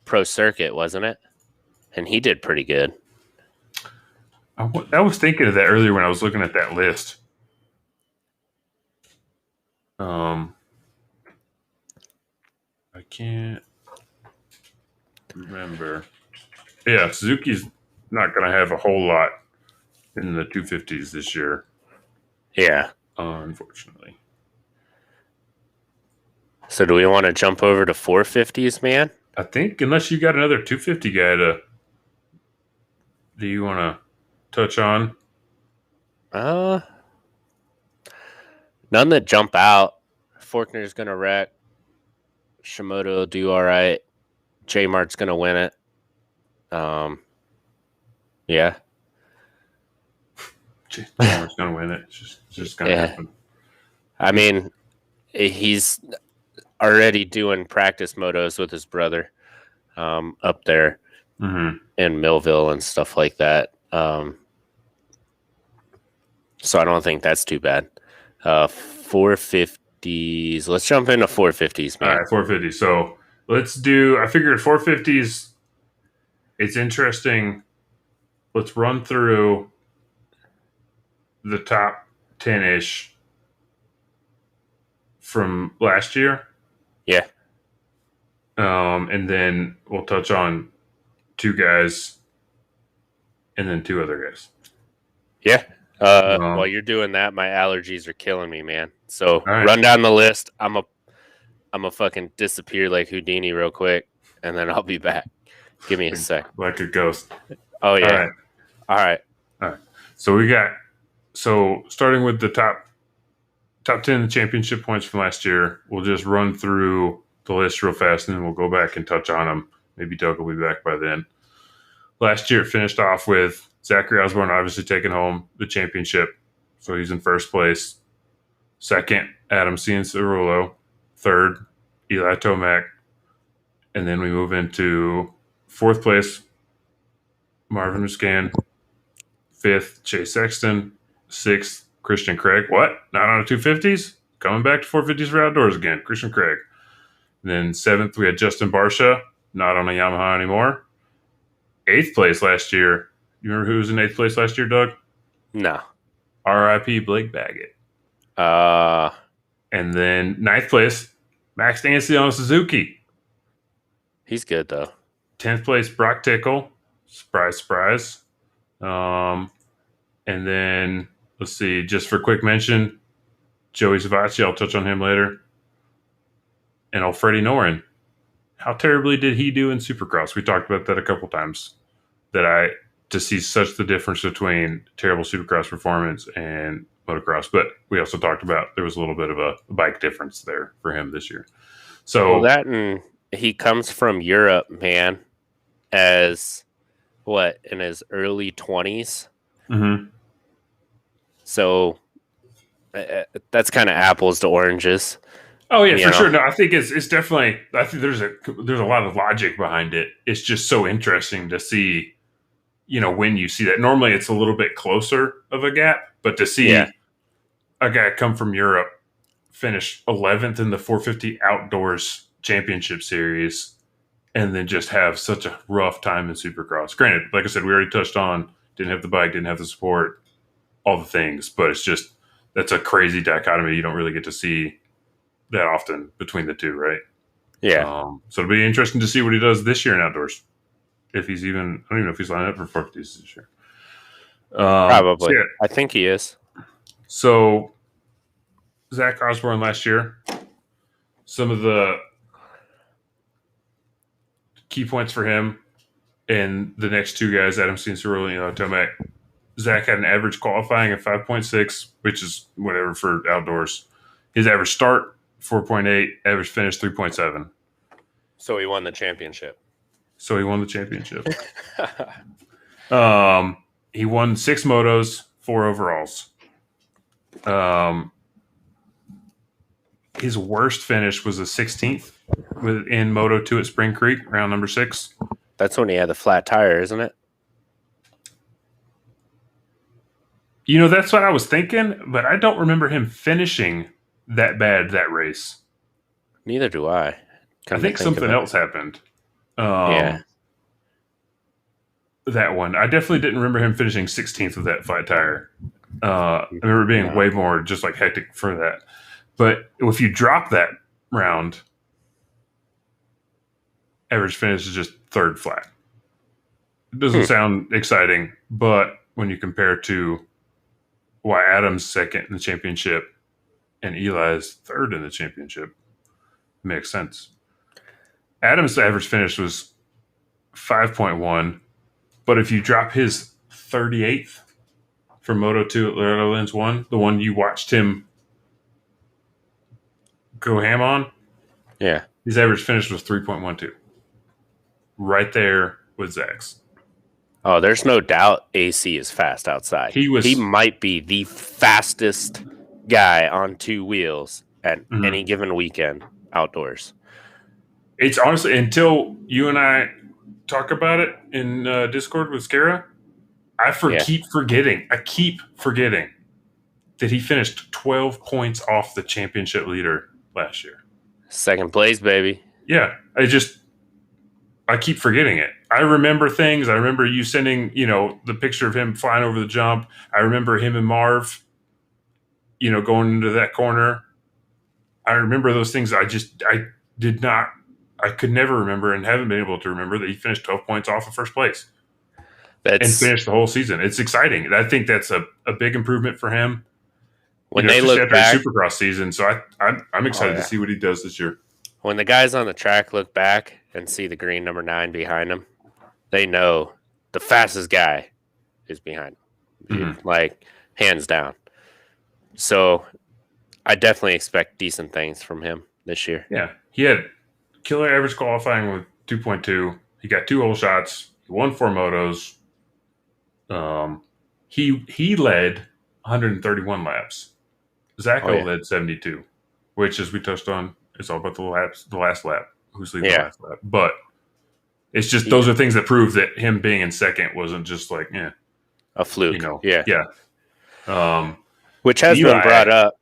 Pro Circuit, wasn't it? And he did pretty good. I was thinking of that earlier when I was looking at that list. I can't remember. Yeah, Suzuki's not going to have a whole lot in the 250s this year. Yeah. Unfortunately. So do we want to jump over to 450s, man? I think unless you got another 250 guy do you want to touch on? None that jump out. Faulkner's gonna wreck. Shimoda will do all right. J Mart's gonna win it. Yeah. Chandler's going to win it. It's just going to happen. I mean, he's already doing practice motos with his brother up there in Millville and stuff like that. So I don't think that's too bad. 450s. Let's jump into 450s, man. All right, 450. So let's do. I figured 450s. It's interesting. Let's run through the top 10-ish from last year. Yeah. And then we'll touch on two guys and then two other guys. Yeah. While you're doing that, my allergies are killing me, man. So right. Run down the list. I'm a fucking disappear like Houdini real quick, and then I'll be back. Give me a sec. Like a ghost. Oh yeah. All right. So starting with the top 10 championship points from last year, we'll just run through the list real fast, and then we'll go back and touch on them. Maybe Doug will be back by then. Last year, it finished off with Zachary Osborne obviously taking home the championship, so he's in first place. Second, Adam Cianciarulo. Third, Eli Tomac. And then we move into fourth place, Marvin Muscan. Fifth, Chase Sexton. Sixth, Christian Craig. What? Not on the 250s? Coming back to 450s for outdoors again. Christian Craig. And then seventh, we had Justin Barsha. Not on a Yamaha anymore. Eighth place last year. You remember who was in eighth place last year, Doug? No. R.I.P. Blake Baggett. And then ninth place, Max Dancy on Suzuki. He's good, though. 10th place, Brock Tickle. Surprise. And then, let's see, just for quick mention, Joey Zavacci, I'll touch on him later. And old Freddie Noren. How terribly did he do in Supercross? We talked about that a couple times. To see such the difference between terrible Supercross performance and motocross. But we also talked about there was a little bit of a bike difference there for him this year. So that and he comes from Europe, man, as in his early 20s. Mm-hmm. So that's kind of apples to oranges. Oh yeah, for sure. No, I think it's definitely. I think there's a lot of logic behind it. It's just so interesting to see, when you see that. Normally, it's a little bit closer of a gap, but to see a guy come from Europe finish 11th in the 450 Outdoors Championship Series, and then just have such a rough time in Supercross. Granted, like I said, we already touched on didn't have the bike, didn't have the support, all the things, but it's just that's a crazy dichotomy. You don't really get to see that often between the two, right? Yeah. So it'll be interesting to see what he does this year in outdoors. If he's even, I don't even know if he's lining up for 450s this year. Probably. I think he is. So Zach Osborne last year, some of the key points for him and the next two guys, Adam Cianciarulo and Tomac. Zach had an average qualifying of 5.6, which is whatever for outdoors. His average start, 4.8, average finish, 3.7. So he won the championship. He won 6 motos, 4 overalls. His worst finish was a 16th in Moto 2 at Spring Creek, round number 6. That's when he had the flat tire, isn't it? That's what I was thinking, but I don't remember him finishing that bad that race. Neither do I. I think something else happened. Yeah. That one. I definitely didn't remember him finishing 16th with that flat tire. I remember being way more just like hectic for that. But if you drop that round, average finish is just third flat. It doesn't sound exciting, but when you compare to why Adam's second in the championship and Eli's third in the championship, it makes sense. Adam's average finish was 5.1, but if you drop his 38th from Moto 2 at Loretta Lynn's 1, the one you watched him go ham on, Yeah. his average finish was 3.12. Right there with Zach's. Oh, there's no doubt AC is fast outside. He might be the fastest guy on two wheels at any given weekend outdoors. It's honestly, until you and I talk about it in Discord with Skara, I keep forgetting that he finished 12 points off the championship leader last year. Second place, baby. Yeah, I keep forgetting it. I remember things. I remember you sending, the picture of him flying over the jump. I remember him and Marv, going into that corner. I remember those things. I could never remember and haven't been able to remember that he finished 12 points off of first place and finished the whole season. It's exciting. I think that's a big improvement for him. When they look back, Supercross season, so I'm excited to see what he does this year. When the guys on the track look back and see the green number 9 behind him, they know the fastest guy is behind him, like hands down. So I definitely expect decent things from him this year. Yeah, he had killer average qualifying with 2.2. He got 2 whole shots. He won 4 motos. He led 131 laps. Zacho led 72, which, as we touched on, it's all about the last lap. Who's leading the last lap? But it's just those are things that prove that him being in second wasn't just like a fluke. Yeah. Which has been brought up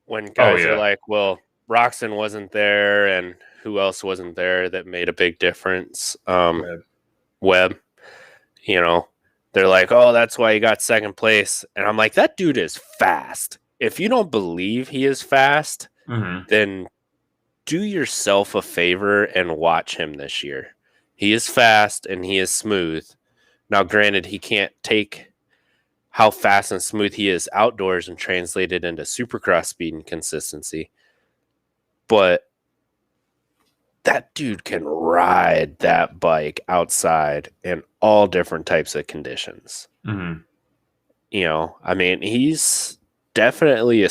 when guys are like, well, Roxon wasn't there, and who else wasn't there that made a big difference? Webb. They're like, oh, that's why he got second place. And I'm like, that dude is fast. If you don't believe he is fast, then do yourself a favor and watch him this year. He is fast and he is smooth. Now, granted, he can't take how fast and smooth he is outdoors and translate it into Supercross speed and consistency. But that dude can ride that bike outside in all different types of conditions. He's definitely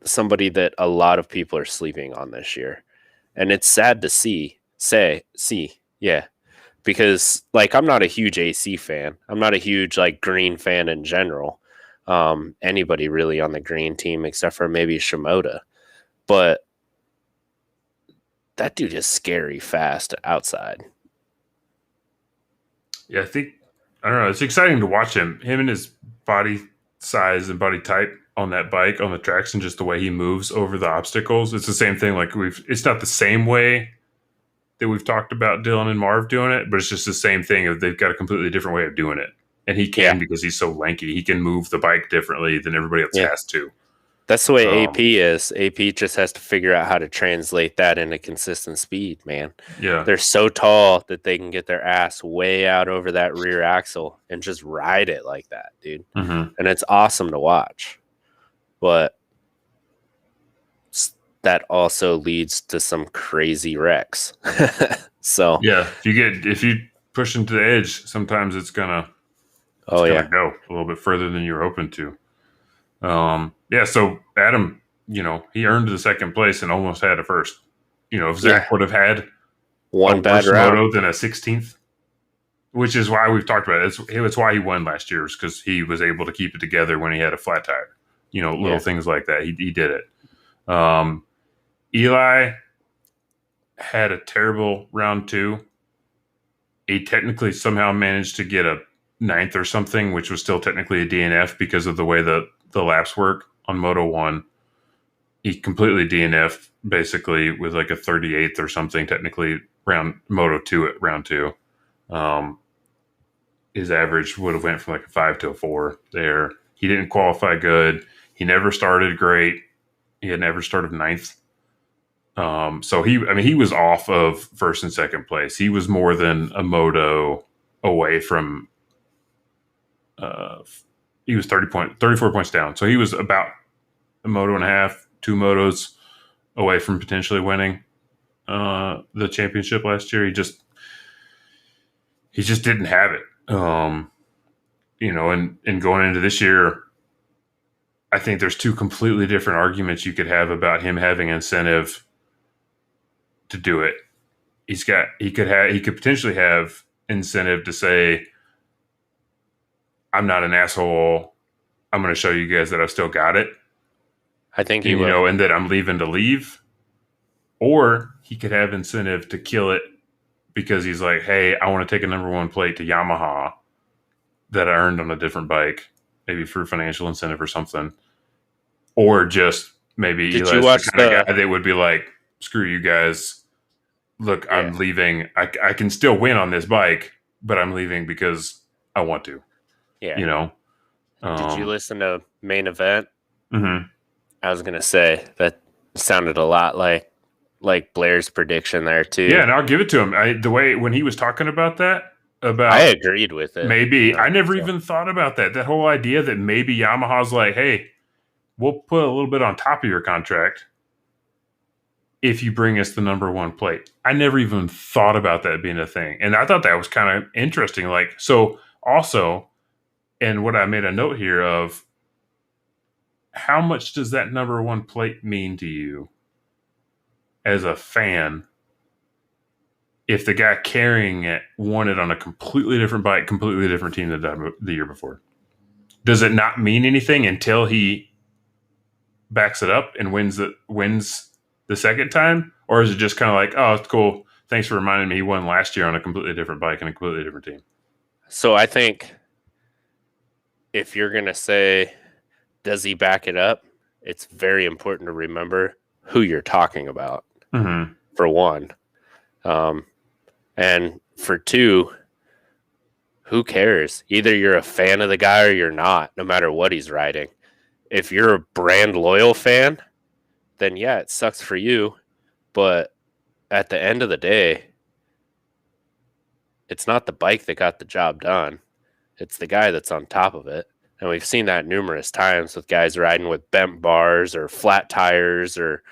somebody that a lot of people are sleeping on this year. And it's sad to see, because I'm not a huge AC fan. I'm not a huge green fan in general. Anybody really on the green team except for maybe Shimoda. But that dude is scary fast outside. Yeah, I don't know. It's exciting to watch him and his body size and body type on that bike, on the tracks, and just the way he moves over the obstacles. It's the same thing. It's not the same way that we've talked about Dylan and Marv doing it, but it's just the same thing. They've got a completely different way of doing it. And he can because he's so lanky. He can move the bike differently than everybody else has to. That's the way AP is. AP just has to figure out how to translate that into consistent speed, man. Yeah. They're so tall that they can get their ass way out over that rear axle and just ride it like that, dude. And it's awesome to watch. But that also leads to some crazy wrecks. So yeah, if you push into the edge, sometimes it's gonna go a little bit further than you're hoping to. So Adam, he earned the second place and almost had a first. If Zach would have had one bad round, moto than a 16th, which is why we've talked about it. It's why he won last year, because he was able to keep it together when he had a flat tire. Little things like that. He did it. Eli had a terrible round 2. He technically somehow managed to get a 9th or something, which was still technically a DNF because of the way the laps work on Moto 1. He completely DNF'd basically with a 38th or something, technically round Moto 2 at round 2. His average would have went from a 5 to a 4 there. He didn't qualify good. He never started great. He had never started 9th. So he was off of first and second place. He was more than a moto away from. He was 34 points down, so he was about a moto and a half, 2 motos away from potentially winning the championship last year. He just didn't have it. And going into this year, I think there's 2 completely different arguments you could have about him having incentive to do it. He could potentially have incentive to say, I'm not an asshole. I'm going to show you guys that I've still got it. I think he will. And that I'm leaving to leave. Or he could have incentive to kill it because he's like, hey, I want to take a number 1 plate to Yamaha that I earned on a different bike, maybe for financial incentive or something. Or just maybe Did you watch the kind of guy that would be like, screw you guys. Look, Yeah. I'm leaving. I can still win on this bike, but I'm leaving because I want to. Yeah. Did you listen to Main Event? Mm-hmm. I was gonna say that sounded a lot like Blair's prediction there too. Yeah, and I'll give it to him. The way when he was talking about that, I agreed with it. Maybe I never even thought about that. That whole idea that maybe Yamaha's like, hey, we'll put a little bit on top of your contract if you bring us the number 1 plate. I never even thought about that being a thing, and I thought that was kind of interesting. Like, so also, and what I made a note here of, how much does that number 1 plate mean to you as a fan if the guy carrying it won it on a completely different bike, completely different team than the year before? Does it not mean anything until he backs it up and wins the second time? Or is it just kind of like, oh, it's cool. Thanks for reminding me he won last year on a completely different bike and a completely different team? So I think if you're going to say, does he back it up? It's very important to remember who you're talking about, for one. And for 2, who cares? Either you're a fan of the guy or you're not, no matter what he's riding. If you're a brand loyal fan, then yeah, it sucks for you. But at the end of the day, it's not the bike that got the job done. It's the guy that's on top of it. And we've seen that numerous times with guys riding with bent bars or flat tires or,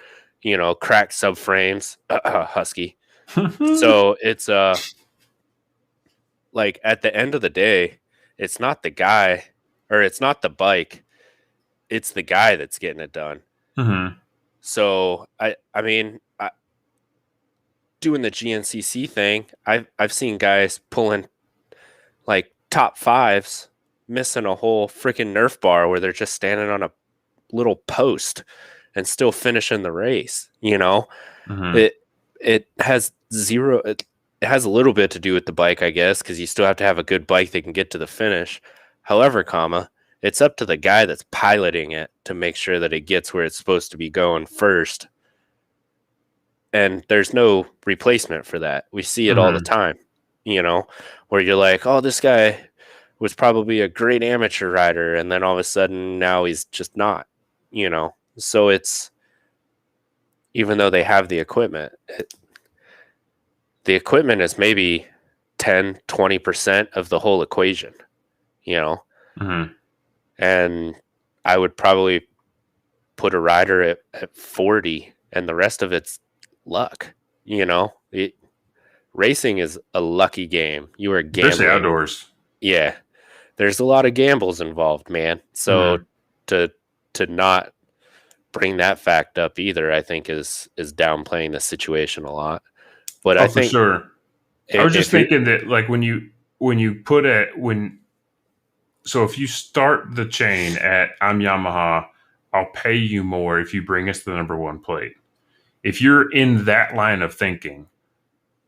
cracked subframes. Husky. So it's like at the end of the day, it's not the guy or it's not the bike. It's the guy that's getting it done. Mm-hmm. So I mean, doing the GNCC thing, I've seen guys pulling like top 5s, missing a whole freaking Nerf bar where they're just standing on a little post and still finishing the race. Mm-hmm. It has zero. It has a little bit to do with the bike, I guess, because you still have to have a good bike that can get to the finish. However, it's up to the guy that's piloting it to make sure that it gets where it's supposed to be going first. And there's no replacement for that. We see it all the time, where you're like, oh, this guy was probably a great amateur rider. And then all of a sudden now he's just not, So it's, even though they have the equipment, the equipment is maybe 10, 20% of the whole equation, Mm-hmm. And I would probably put a rider at 40 and the rest of it's luck. Racing is a lucky game. You are gambling. Especially outdoors. Yeah. There's a lot of gambles involved, man. So to not bring that fact up either, I think is downplaying the situation a lot. But I think for sure. I was just thinking that like so if you start the chain at I'm Yamaha, I'll pay you more if you bring us the number 1 plate. If you're in that line of thinking,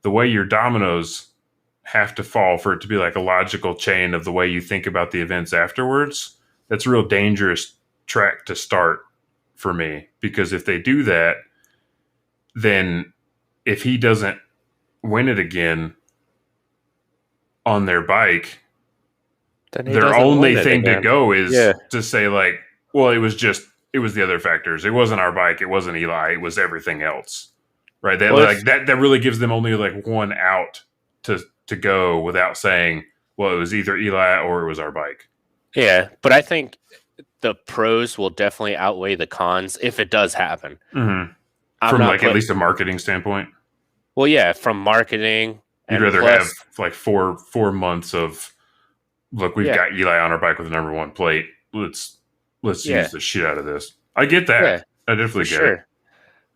the way your dominoes have to fall for it to be like a logical chain of the way you think about the events afterwards, that's a real dangerous track to start for me. Because if they do that, then if he doesn't win it again on their bike, their only thing to go is to say like, well, it was the other factors. It wasn't our bike. It wasn't Eli. It was everything else. Right. That really gives them only like 1 out to go without saying, Well, it was either Eli or it was our bike. Yeah, but I think the pros will definitely outweigh the cons if it does happen. Mm-hmm. I'm From not at least a marketing standpoint. Well, yeah, from marketing You'd and rather plus, have like 4 months of look, we've got Eli on our bike with the number 1 plate. Let's use the shit out of this. I get that. Yeah, I definitely get it.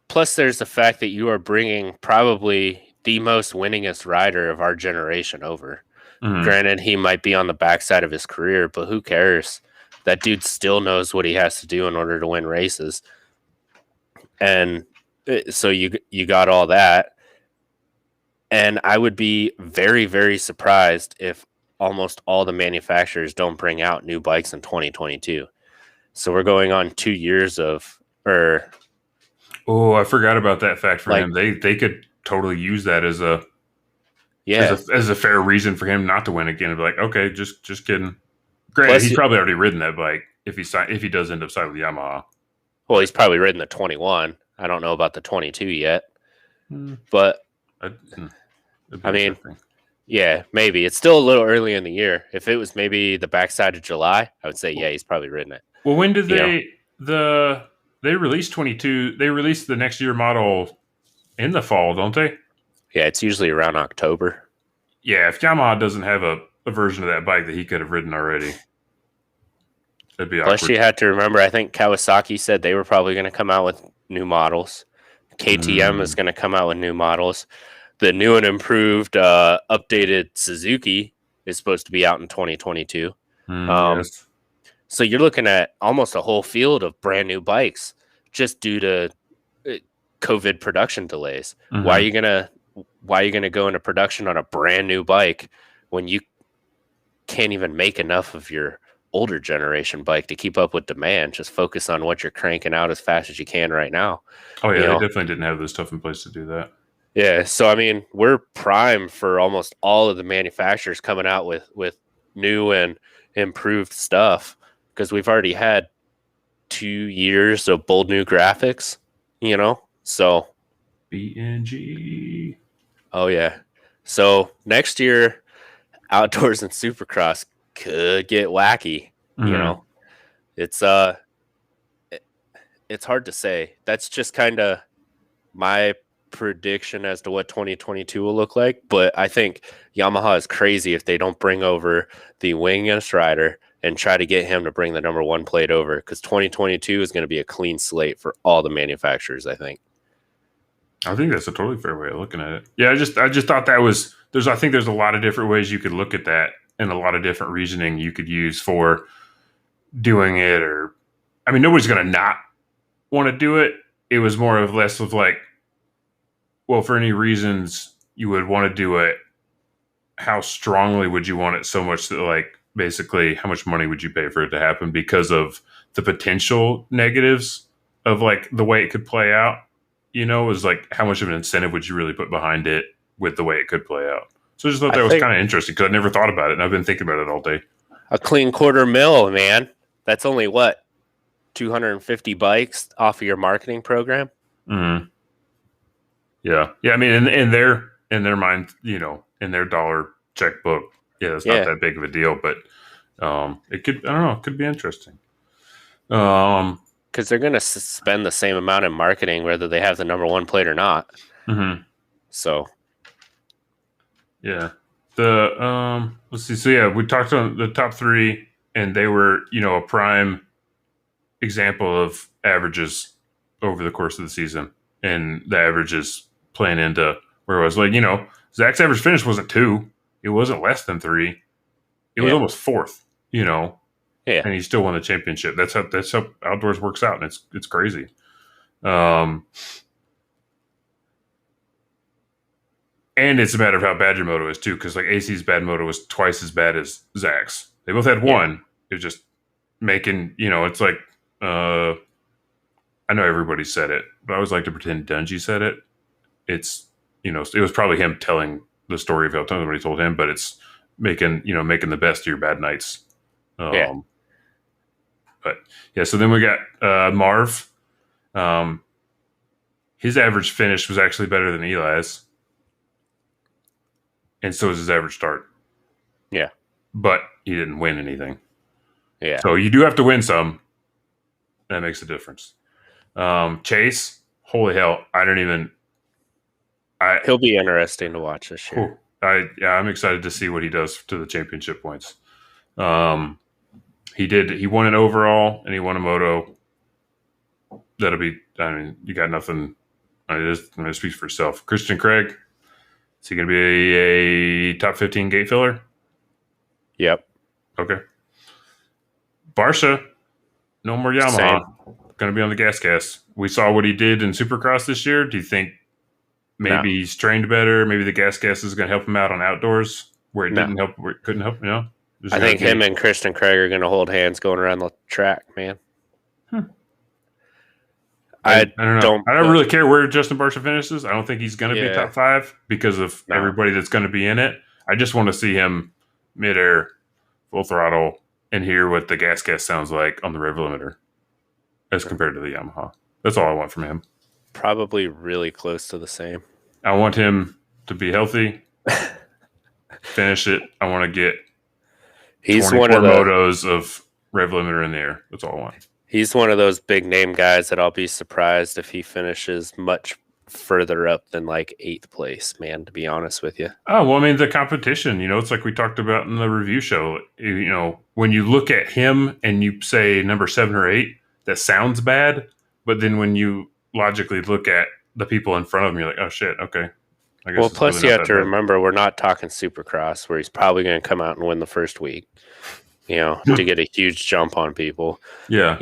Plus, there's the fact that you are bringing probably the most winningest rider of our generation over. Mm-hmm. Granted, he might be on the backside of his career, but who cares? That dude still knows what he has to do in order to win races. And so you got all that. And I would be very, very surprised if almost all the manufacturers don't bring out new bikes in 2022. So we're going on 2 years of, Oh, I forgot about that fact for Like- him. They could totally use that as a yeah, as a fair reason for him not to win again. And be like, okay, just kidding. Granted, Plus he's you- probably already ridden that bike if he does end up siding with Yamaha. well, he's probably ridden the 21. I don't know about the 22 yet, but That'd be I mean, interesting. yeah, maybe it's still a little early in the year. If it was maybe the backside of July, I would say, yeah, he's probably ridden it. Well, when did You they release 22? They released the next year model in the fall, don't they? Yeah, it's usually around October. Yeah, if Yamaha doesn't have a version of that bike that he could have ridden already, that'd be Plus, awkward. you had to remember, I think Kawasaki said they were probably going to come out with new models. KTM is going to come out with new models. The new and improved, updated Suzuki is supposed to be out in 2022. Yes. So you're looking at almost a whole field of brand new bikes just due to COVID production delays. Mhm. Why are you gonna go into production on a brand new bike when you can't even make enough of your older generation bike to keep up with demand? Just focus on what you're cranking out as fast as you can right now. Oh yeah, you they know? definitely didn't have the stuff in place to do that. Yeah, so I mean, we're prime for almost all of the manufacturers coming out with new and improved stuff because we've already had 2 years of bold new graphics, So, BNG. oh yeah. So next year, outdoors and Supercross could get wacky. Mhm. It's it's hard to say. That's just kind of my prediction as to what 2022 will look like. But I think Yamaha is crazy if they don't bring over the wingest rider and try to get him to bring the number 1 plate over, because 2022 is going to be a clean slate for all the manufacturers, I think. I think that's a totally fair way of looking at it. Yeah, I just thought that was I think there's a lot of different ways you could look at that and a lot of different reasoning you could use for doing it. Or I mean, nobody's gonna not want to do it. It was more of less of like, well, for any reasons you would want to do it, how strongly would you want it so much that like basically how much money would you pay for it to happen because of the potential negatives of like the way it could play out, is like how much of an incentive would you really put behind it with the way it could play out. So I just thought that was kind of interesting because I never thought about it and I've been thinking about it all day. A clean $250,000, man. That's only what, 250 bikes off of your marketing program? Mm-hmm. Yeah. I mean, in their mind, in their dollar checkbook, yeah, it's not that big of a deal. But it could, I don't know, it could be interesting. Because they're going to spend the same amount in marketing whether they have the number 1 plate or not. Mm-hmm. So, yeah. Let's see. So yeah, we talked on the top 3, and they were, a prime example of averages over the course of the season, and the averages playing into where it was like, Zach's average finish wasn't 2, it wasn't less than 3, it was almost 4th, Yeah. And he still won the championship. That's how outdoors works out, and it's crazy. And it's a matter of how bad your moto is too, because like AC's bad moto was twice as bad as Zach's. They both had one. It was just making, it's like, I know everybody said it, but I always like to pretend Dungy said it. It's, it was probably him telling the story of how somebody told him, but it's making the best of your bad nights. But yeah, so then we got Marv. His average finish was actually better than Eli's. And so is his average start. Yeah. but he didn't win anything. Yeah. So you do have to win some. That makes a difference. Chase, holy hell, He'll be interesting to watch this year. I'm excited to see what he does to the championship points. He won an overall and he won a moto. You got nothing. It speaks for itself. Christian Craig, is he going to be a top 15 gate filler? Yep. Okay. Barsha, no more Yamaha. Going to be on the gas. We saw what he did in Supercross this year. Do you think maybe he's trained better? Maybe the gas is going to help him out on outdoors where it didn't help, where it couldn't help? I think him and Christian Craig are going to hold hands going around the track, man. I don't really care where Justin Barsha finishes. I don't think he's going to be top 5 because of everybody that's going to be in it. I just want to see him midair, full throttle, and hear what the gas sounds like on the rev limiter as compared to the Yamaha. That's all I want from him. Probably really close to the same. I want him to be healthy, finish it. I want to get 24 motos of rev limiter in the air. That's all I want. He's one of those big name guys that I'll be surprised if he finishes much further up than like 8th place, man, to be honest with you. Oh, well, I mean, the competition, it's like we talked about in the review show. When you look at him and you say number 7 or 8, that sounds bad. But then when you logically look at the people in front of him, you're like, oh, shit, okay. I guess plus really you have to remember, we're not talking Supercross where he's probably going to come out and win the first week. To get a huge jump on people. Yeah.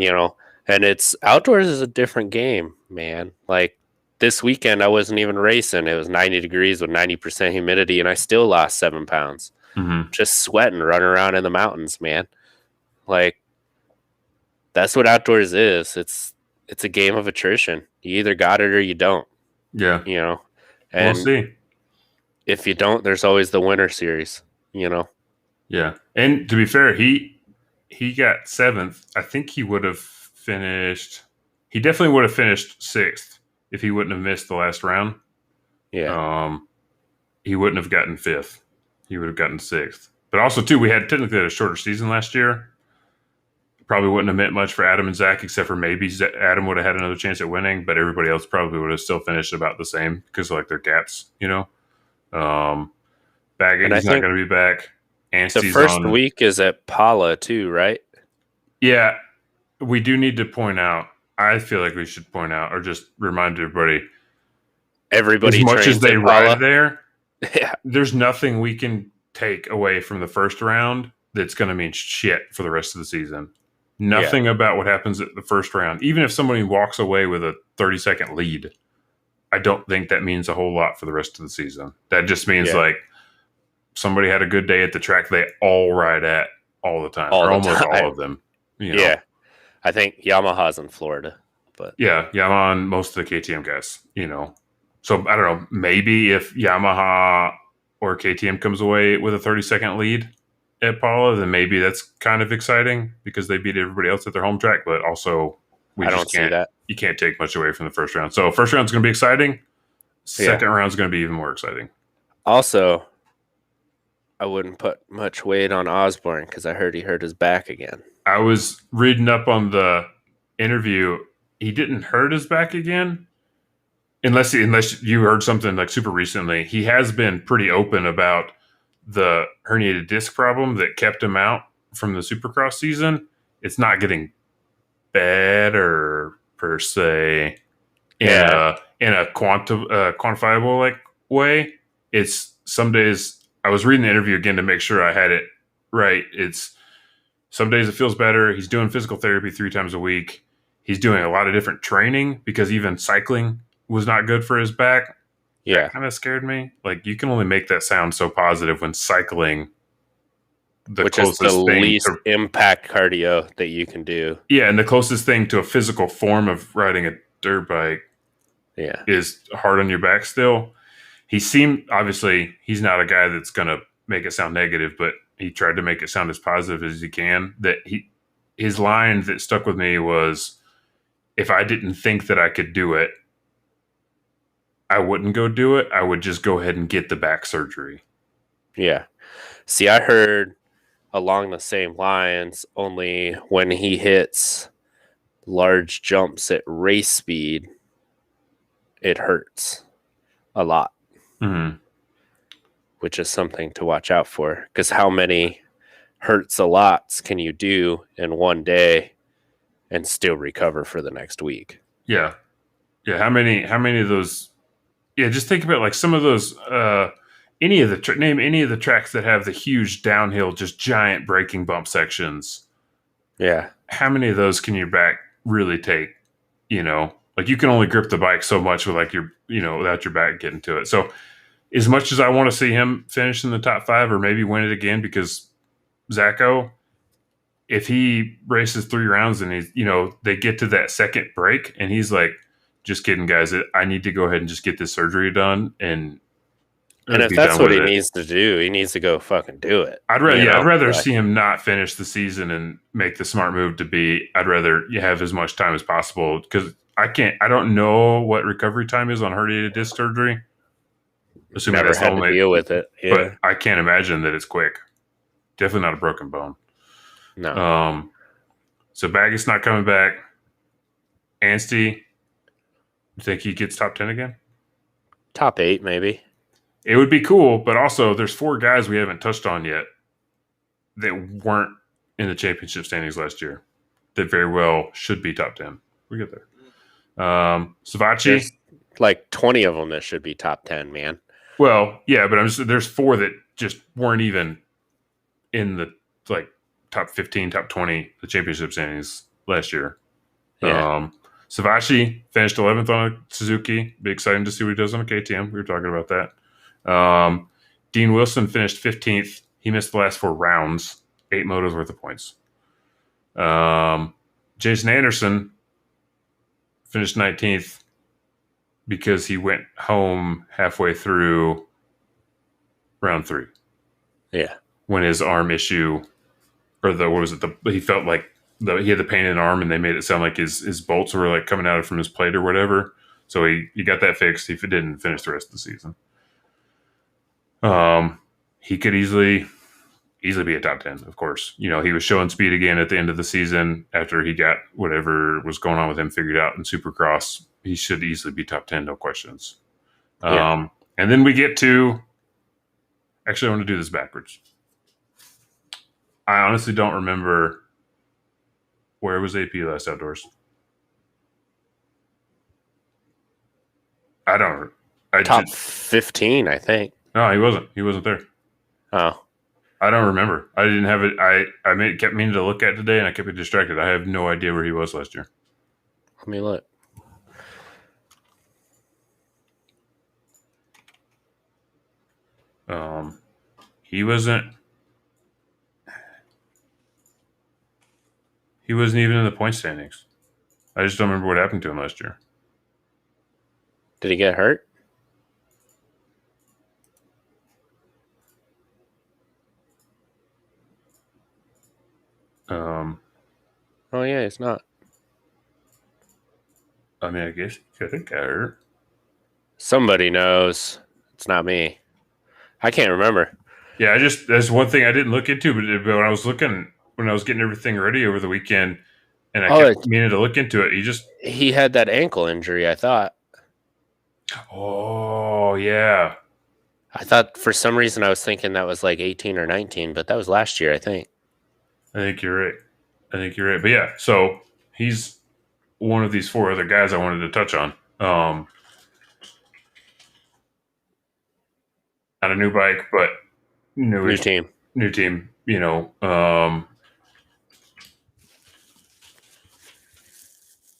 And it's outdoors is a different game, man. Like this weekend, I wasn't even racing. It was 90 degrees with 90% humidity, and I still lost 7 pounds. Mm-hmm. Just sweating, running around in the mountains, man. Like that's what outdoors is. It's a game of attrition. You either got it or you don't. Yeah. And we'll see. If you don't, there's always the winter series, Yeah. And to be fair, he got 7th. I think he would have finished. He definitely would have finished 6th if he wouldn't have missed the last round. Yeah. He wouldn't have gotten 5th. He would have gotten 6th. But also, too, we had technically a shorter season last year. Probably wouldn't have meant much for Adam and Zach, except for maybe Adam would have had another chance at winning, but everybody else probably would have still finished about the same because of their gaps, Baggett's not going to be back. The first week is at Pala too, right? Yeah. We do need to point out, I feel like we should point out or just remind everybody as much as they ride there, there's nothing we can take away from the first round that's going to mean shit for the rest of the season. Nothing about what happens at the first round. Even if somebody walks away with a 30-second lead, I don't think that means a whole lot for the rest of the season. That just means somebody had a good day at the track they all ride at all the time, or almost all of them. Yeah. I think Yamaha's in Florida. But yeah, Yamaha and most of the KTM guys, So I don't know, maybe if Yamaha or KTM comes away with a 30-second lead at Paula, then maybe that's kind of exciting because they beat everybody else at their home track, but also I don't see that. You can't take much away from the first round. So first round's going to be exciting. Second round's going to be even more exciting. Also, I wouldn't put much weight on Osborne because I heard he hurt his back again. I was reading up on the interview. He didn't hurt his back again. Unless you heard something like super recently. He has been pretty open about the herniated disc problem that kept him out from the Supercross season. It's not getting better per se in a quantifiable way. It's some days. I was reading the interview again to make sure I had it right. It's some days it feels better. He's doing physical therapy 3 times a week. He's doing a lot of different training because even cycling was not good for his back. Yeah. That kind of scared me. Like, you can only make that sound so positive when cycling which is the least impact cardio that you can do. Yeah, and the closest thing to a physical form of riding a dirt bike is hard on your back still. He seemed, obviously, he's not a guy that's going to make it sound negative, but he tried to make it sound as positive as he can. His line that stuck with me was, if I didn't think that I could do it, I wouldn't go do it. I would just go ahead and get the back surgery. Yeah. See, I heard along the same lines, only when he hits large jumps at race speed, it hurts a lot, which is something to watch out for. Because how many hurts a lots can you do in one day and still recover for the next week? Yeah. How many of those? Yeah, just think about like some of those. Any of the name any of the tracks that have the huge downhill, just giant braking bump sections. Yeah. How many of those can your back really take? Like you can only grip the bike so much with like your, without your back getting to it. So as much as I want to see him finish in the top 5 or maybe win it again, because Zacho, if he races 3 rounds and he's, they get to that second break and he's like, just kidding, guys, I need to go ahead and just get this surgery done and if that's what he needs to do, he needs to go fucking do it. I'd rather see him not finish the season and make the smart move to be. I'd rather you have as much time as possible, because I don't know what recovery time is on herniated disc surgery. Assuming Never had to deal with it, but I can't imagine that it's quick. Definitely not a broken bone. No. So Baggett's not coming back. Anstie, you think he gets top 10 again? Top 8, maybe. It would be cool, but also there's 4 guys we haven't touched on yet that weren't in the championship standings last year that very well should be top 10. We get there. Savacci. There's like 20 of them that should be top 10, man. Well, yeah, but there's 4 that just weren't even in the like top 15, top 20, the championship standings last year. Yeah. Savacci finished 11th on a Suzuki. Be exciting to see what he does on a KTM. We were talking about that. Dean Wilson finished 15th. He missed the last 4 rounds, 8 motos worth of points. Jason Anderson finished 19th because he went home halfway through round 3. Yeah. When his arm issue, or he felt like he had the pain in the arm and they made it sound like his bolts were like coming out from his plate or whatever. So he got that fixed. He didn't finish the rest of the season. He could easily be a top 10, of course. He was showing speed again at the end of the season after he got whatever was going on with him figured out in Supercross. He should easily be top 10, no questions. Yeah. And then we get to, actually, I want to do this backwards. I honestly don't remember where was AP last outdoors. Top 15, I think. No, he wasn't. He wasn't there. Oh. I don't remember. I didn't have it. Kept meaning to look at today, and I kept getting distracted. I have no idea where he was last year. Let me look. He wasn't even in the point standings. I just don't remember what happened to him last year. Did he get hurt? Oh yeah, it's not. I mean, I guess he could have got hurt. Somebody knows. It's not me. I can't remember. Yeah, that's one thing I didn't look into, but when I was getting everything ready over the weekend, and I kept meaning to look into it, he had that ankle injury, I thought. Oh yeah. I thought for some reason I was thinking that was like 18 or 19, but that was last year, I think. I think you're right. But yeah, so he's one of these 4 other guys I wanted to touch on. On a new bike, but new team.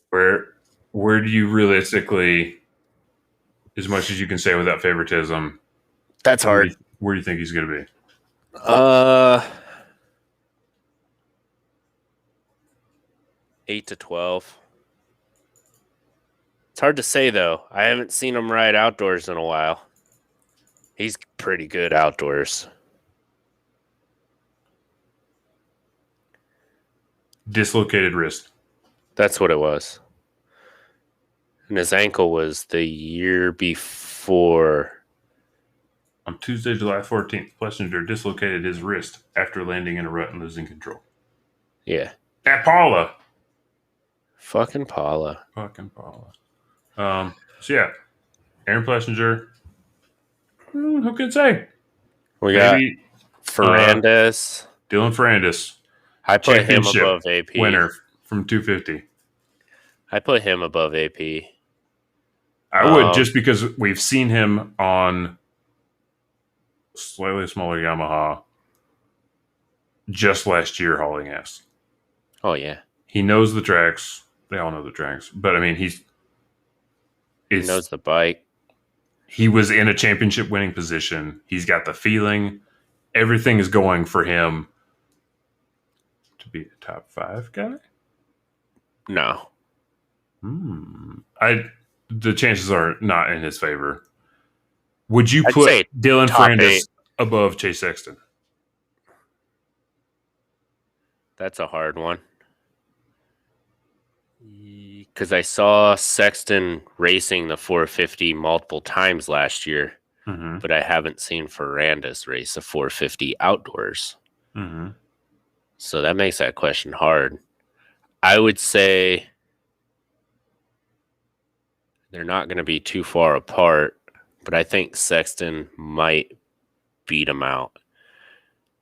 Where do you realistically, as much as you can say without favoritism, that's hard. Where do you think he's going to be? 8 to 12. It's hard to say, though. I haven't seen him ride outdoors in a while. He's pretty good outdoors. Dislocated wrist. That's what it was. And his ankle was the year before On Tuesday, July 14th, Plessinger dislocated his wrist after landing in a rut and losing control. Yeah. At Paula. Fucking Paula. Fucking Paula. So, yeah. Aaron Plessinger. Who can say? We got Maybe Ferrandis. Dylan Ferrandis. I put him Championship above AP. winner from 250. I put him above AP. I would, just because we've seen him on slightly smaller Yamaha just last year hauling ass. Oh, yeah. He knows the tracks. They all know the tracks. But, I mean, he knows the bike. He was in a championship winning position. He's got the feeling. Everything is going for him to be a top 5 guy. No. The chances are not in his favor. Would you I'd put say Dylan top Ferrandis 8. above Chase Sexton? That's a hard one. Because I saw Sexton racing the 450 multiple times last year, but I haven't seen Ferrandis race a 450 outdoors. So that makes that question hard. I would say they're not going to be too far apart, but I think Sexton might beat him out.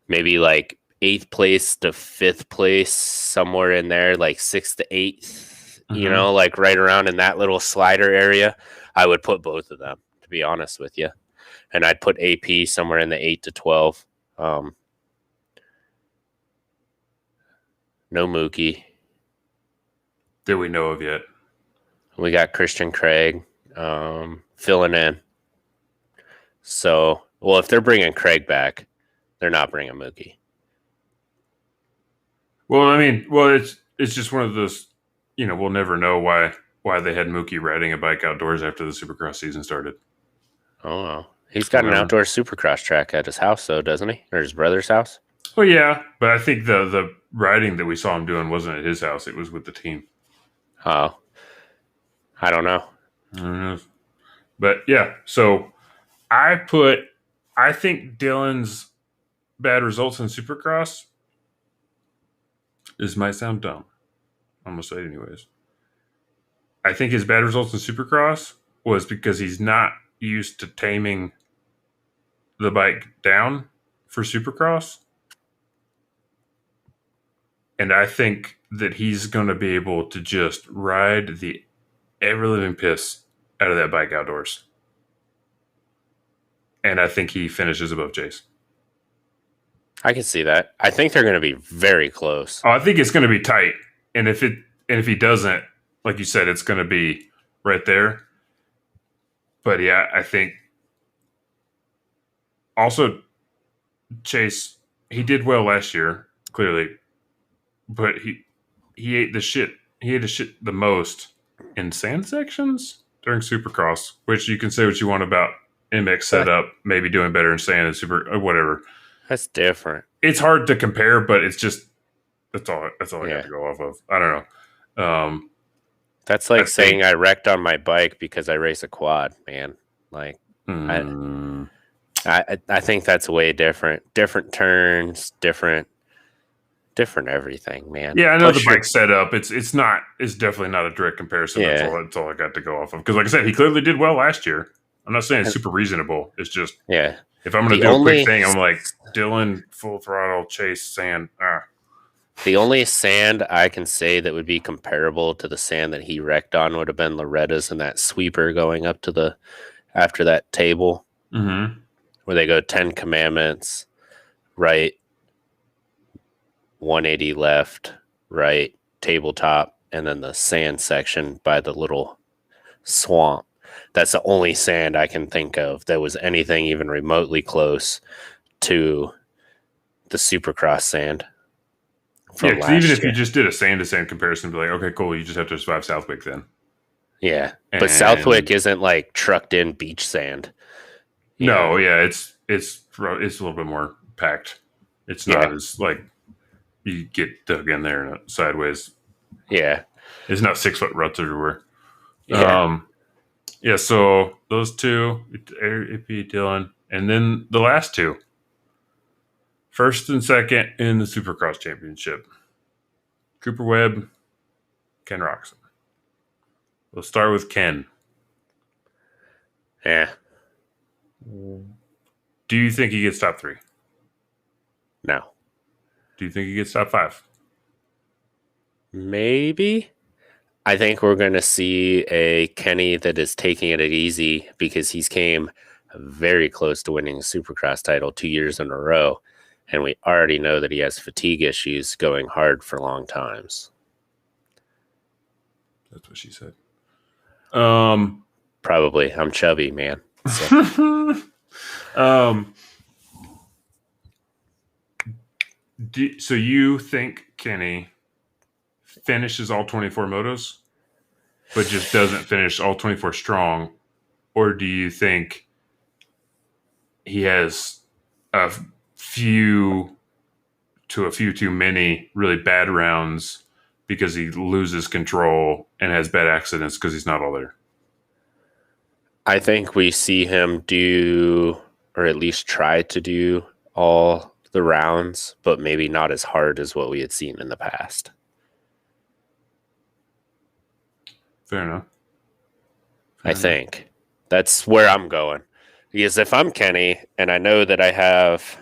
Maybe like 8th place to 5th place, somewhere in there, like 6th to 8th. You know, like right around in that little slider area. I would put both of them, to be honest with you. And I'd put AP somewhere in the 8 to 12. No Mookie. That we know of yet. We got Christian Craig filling in. So, well, if they're bringing Craig back, they're not bringing Mookie. Well, I mean, it's just one of those, you know, we'll never know why they had Mookie riding a bike outdoors after the Supercross season started. Oh, well. He's got an outdoor Supercross track at his house, though, doesn't he? Or his brother's house? Well, yeah, but I think the riding that we saw him doing wasn't at his house. It was with the team. Oh. I don't know. But, yeah, so I think Dylan's bad results in Supercross, this might sound dumb. I'm going to say it anyways. I think his bad results in Supercross was because he's not used to taming the bike down for Supercross. And I think that he's going to be able to just ride the ever-living piss out of that bike outdoors. And I think he finishes above Chase. I can see that. I think they're going to be very close. Oh, I think it's going to be tight. And if he doesn't, like you said, it's going to be right there. But yeah, I think also Chase, he did well last year, clearly, but he ate the shit. He ate the shit the most in sand sections during Supercross, which you can say what you want about MX setup, maybe doing better in sand and super or whatever. That's different. It's hard to compare, but it's just that's all I got to go off of. I don't know. That's like saying I wrecked on my bike because I race a quad, man. Like I think that's way different. Different turns, different everything, man. Yeah, I know the bike setup. It's definitely not a direct comparison. Yeah. That's all I got to go off of. Because like I said, he clearly did well last year. I'm not saying it's super reasonable. It's just if I'm going to do a quick thing, I'm like Dylan full throttle chase sand. The only sand I can say that would be comparable to the sand that he wrecked on would have been Loretta's and that sweeper going up to after that table where they go 10 commandments, right, 180 left, right, tabletop, and then the sand section by the little swamp. That's the only sand I can think of that was anything even remotely close to the Supercross sand. Yeah, because even if you just did a sand-to-sand comparison, be like, okay, cool, you just have to survive Southwick then. Yeah, but Southwick isn't like trucked in beach sand. No, yeah, it's a little bit more packed. It's not as like you get dug in there sideways. Yeah, it's not 6 foot ruts everywhere. Yeah. So those two, AP Dylan, And then the last two. First and second in the Supercross Championship. Cooper Webb, Ken Roczen. We'll start with Ken. Yeah. Do you think he gets top 3? No. Do you think he gets top 5? Maybe. I think we're going to see a Kenny that is taking it easy because he's came very close to winning a Supercross title 2 years in a row. And we already know that he has fatigue issues going hard for long times. That's what she said. Probably. I'm chubby, man. So. So you think Kenny finishes all 24 motos, but just doesn't finish all 24 strong? Or do you think he has a few too many really bad rounds because he loses control and has bad accidents because he's not all there? I think we see him do, or at least try to do, all the rounds, but maybe not as hard as what we had seen in the past. Fair enough. I think that's where I'm going. Because if I'm Kenny and I know that I have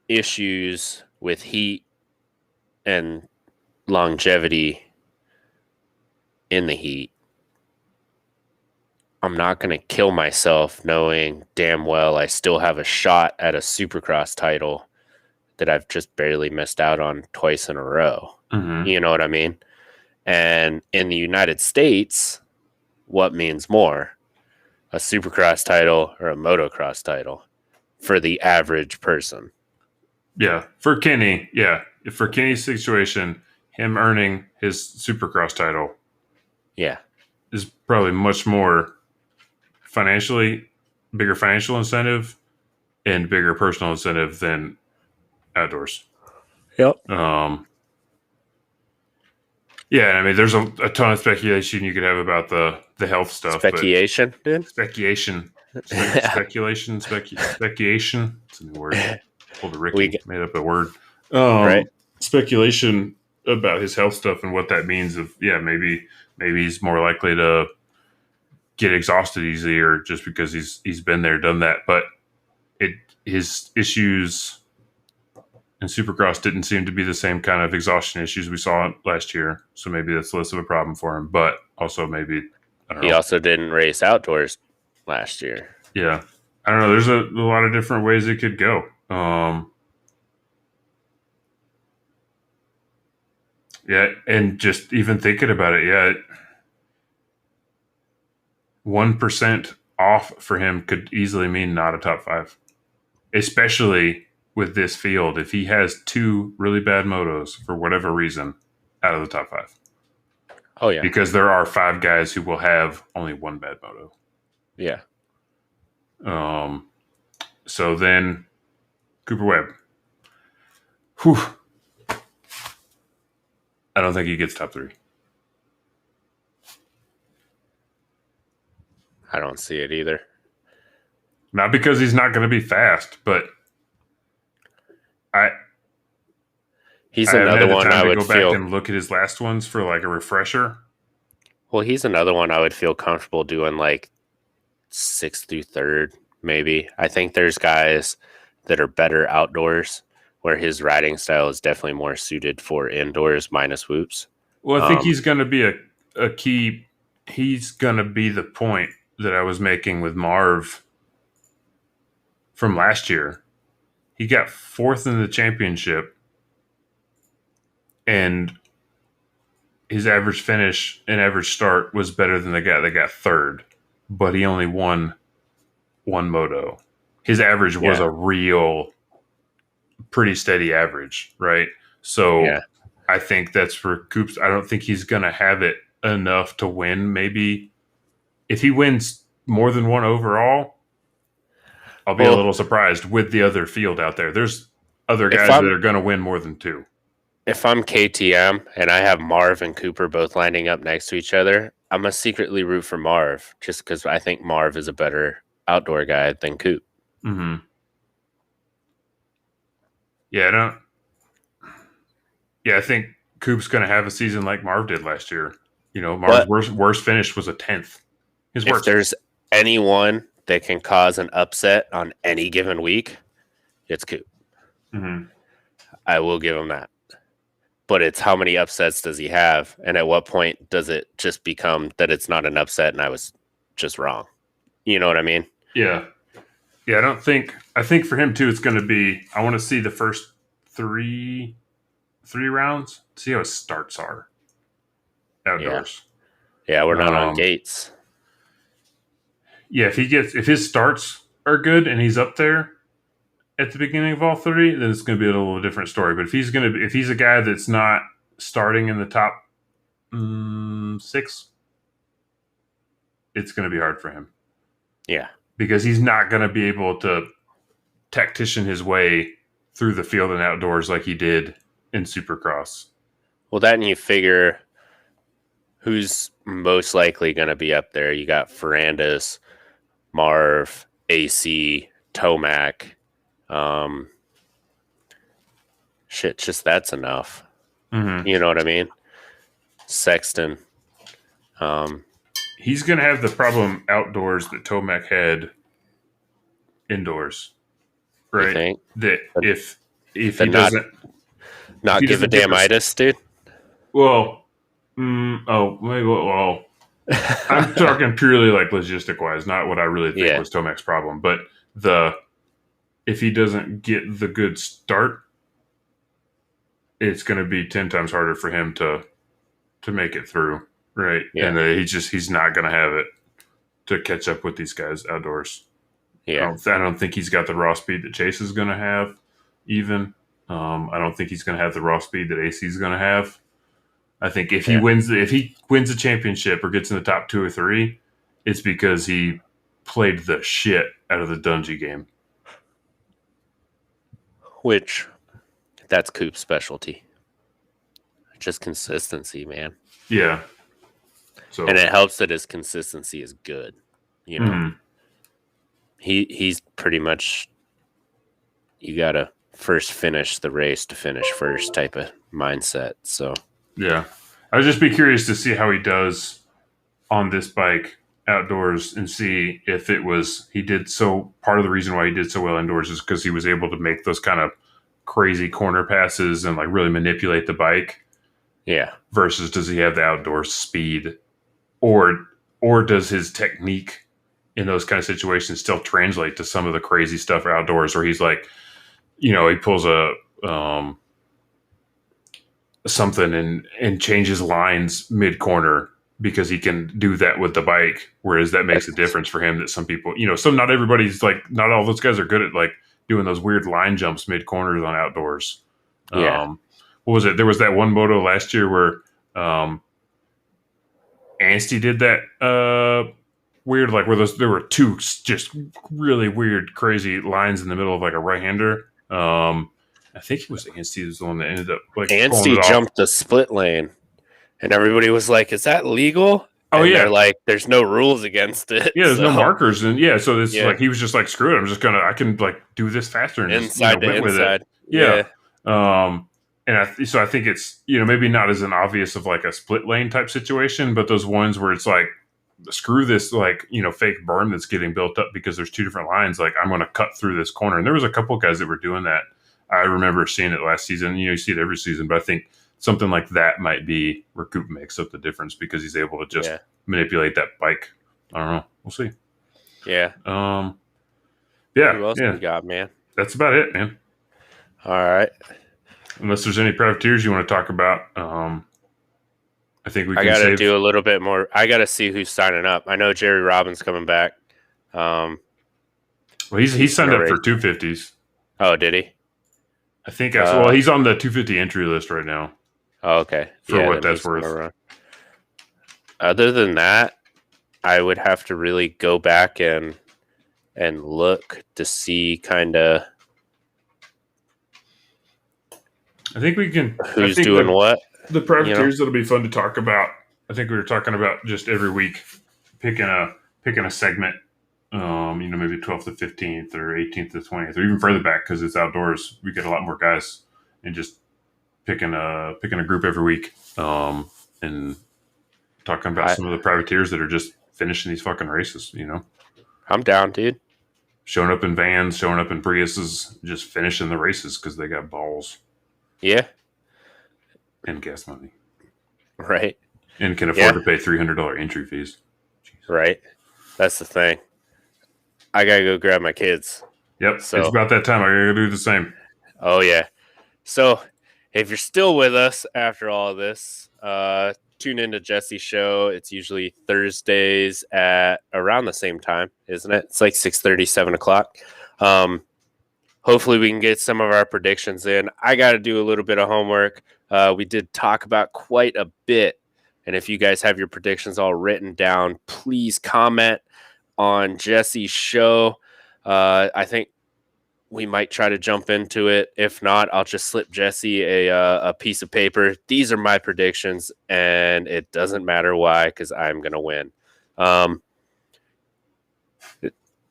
issues with heat and longevity in the heat, I'm not going to kill myself knowing damn well I still have a shot at a Supercross title that I've just barely missed out on twice in a row. Mm-hmm. You know what I mean? And in the United States, what means more? A Supercross title or a motocross title for the average person? Yeah. For Kenny, yeah. For Kenny's situation, him earning his Supercross title is probably much more financially, bigger financial incentive and bigger personal incentive than outdoors. Yep. Yeah, I mean, there's a ton of speculation you could have about the health stuff. Speculation, dude? Speculation. Speculation. It's a new word. Pulled a Ricky, made up a word. Right. Speculation about his health stuff and what that means. Maybe he's more likely to get exhausted easier just because he's been there, done that. But his issues in Supercross didn't seem to be the same kind of exhaustion issues we saw last year. So maybe that's less of a problem for him. But also maybe he also didn't race outdoors last year. Yeah, I don't know. There's a lot of different ways it could go. Yeah, and just even thinking about it, 1% off for him could easily mean not a top 5, especially with this field. If he has 2 really bad motos for whatever reason, out of the top 5. Oh yeah, because there are 5 guys who will have only 1 bad moto. Yeah. So then Cooper Webb. Whew. I don't think he gets top 3. I don't see it either. Not because he's not going to be fast, but he's another one I would go feel. back and look at his last ones for like a refresher. Well, he's another one I would feel comfortable doing like 6th through 3rd, maybe. I think there's guys that are better outdoors where his riding style is definitely more suited for indoors minus whoops. Well, I think he's going to be a key. He's going to be the point that I was making with Marv from last year. He got 4th in the championship, and his average finish and average start was better than the guy that got 3rd, but he only won 1 moto. His average was a real pretty steady average, right? So I think that's for Coops. I don't think he's going to have it enough to win. Maybe if he wins more than 1 overall, I'll be a little surprised with the other field out there. There's other guys that are going to win more than 2. If I'm KTM and I have Marv and Cooper both lining up next to each other, I'm going to secretly root for Marv just because I think Marv is a better outdoor guy than Coop. Mm-hmm. Yeah, I think Coop's going to have a season like Marv did last year. Marv's worst finish was a 10th. His worst. If there's anyone that can cause an upset on any given week, it's Coop. Mm-hmm. I will give him that. But it's how many upsets does he have? And at what point does it just become that it's not an upset and I was just wrong? You know what I mean? Yeah. Yeah, I think for him too, it's going to be, I want to see the first three rounds, see how his starts are outdoors. Yeah, we're not on Gates. Yeah, if his starts are good and he's up there at the beginning of all three, then it's going to be a little different story. But if he's a guy that's not starting in the top 6, it's going to be hard for him. Yeah. Because he's not going to be able to tactician his way through the field and outdoors like he did in Supercross. Well, that and you figure who's most likely going to be up there. You got Ferrandis, Marv, AC, Tomac. Just that's enough. Mm-hmm. You know what I mean? Sexton. He's going to have the problem outdoors that Tomac had indoors, right? You think? That if he doesn't not give a damn itis, dude. Well, maybe. Well, I'm talking purely like logistic wise, not what I really think was Tomac's problem, but if he doesn't get the good start, it's going to be 10 times harder for him to make it through, right? Yeah. And he's not going to have it to catch up with these guys outdoors. Yeah, I don't think he's got the raw speed that Chase is going to have. Even I don't think he's going to have the raw speed that AC is going to have. I think if he wins the championship or gets in the top 2 or 3, it's because he played the shit out of the Dungey game. Which, that's Coop's specialty. Just consistency, man. Yeah. So, and it helps that his consistency is good. You know, mm-hmm. he's pretty much, you gotta first finish the race to finish first type of mindset. So yeah, I would just be curious to see how he does on this bike outdoors and see if it was part of the reason why he did so well indoors is because he was able to make those kind of crazy corner passes and like really manipulate the bike. Yeah. Versus does he have the outdoor speed, or does his technique in those kind of situations still translate to some of the crazy stuff outdoors where he's like, he pulls a something and changes lines mid corner because he can do that with the bike. Whereas that makes a difference for him that some people, not everybody's like, not all those guys are good at like doing those weird line jumps mid corners on outdoors. Yeah. What was it? There was that one moto last year where Anstie did that weird, like where there were two just really weird, crazy lines in the middle of like a right-hander. I think it was Anstie was the one that ended up like Anstie jumped the split lane, and everybody was like, "Is that legal?" Oh, and yeah. They're like, "There's no rules against it." Yeah, there's no markers, and so it's like he was just like, "Screw it, I can like do this faster and inside just, to with inside." it. Yeah. And I think it's maybe not as an obvious of like a split lane type situation, but those ones where it's like, screw this like fake berm that's getting built up because there's two different lines. Like I'm going to cut through this corner, and there was a couple guys that were doing that. I remember seeing it last season. You see it every season, but I think something like that might be where Coop makes up the difference because he's able to just manipulate that bike. I don't know. We'll see. Yeah. Yeah. Who else we got, man? That's about it, man. All right. Unless there's any privateers you want to talk about, I think we can. I got to do a little bit more. I got to see who's signing up. I know Jerry Robbins coming back. Well, he's signed up for 250s. Oh, did he? I think. Well, he's on the 250 entry list right now. Oh, okay. For what that's worth. Other than that, I would have to really go back and look to see kind of. I think we can. Who's doing what? The privateers that'll be fun to talk about. I think we were talking about just every week picking a segment maybe 12th to 15th or 18th to 20th or even further back because it's outdoors. We get a lot more guys and just picking a group every week and talking about some of the privateers that are just finishing these fucking races, I'm down, dude. Showing up in vans, showing up in Priuses, just finishing the races because they got balls. Yeah. And gas money. Right. And can afford to pay $300 entry fees. Jeez. Right. That's the thing. I got to go grab my kids. Yep. So, it's about that time. I got to do the same. Oh, yeah. So if you're still with us after all of this, tune into Jesse's show. It's usually Thursdays at around the same time, isn't it? It's like 6:30, 7 o'clock. Hopefully we can get some of our predictions in. I got to do a little bit of homework. We did talk about quite a bit. And if you guys have your predictions all written down, please comment on Jesse's show. I think we might try to jump into it. If not, I'll just slip Jesse a piece of paper. These are my predictions, and it doesn't matter why because I'm going to win.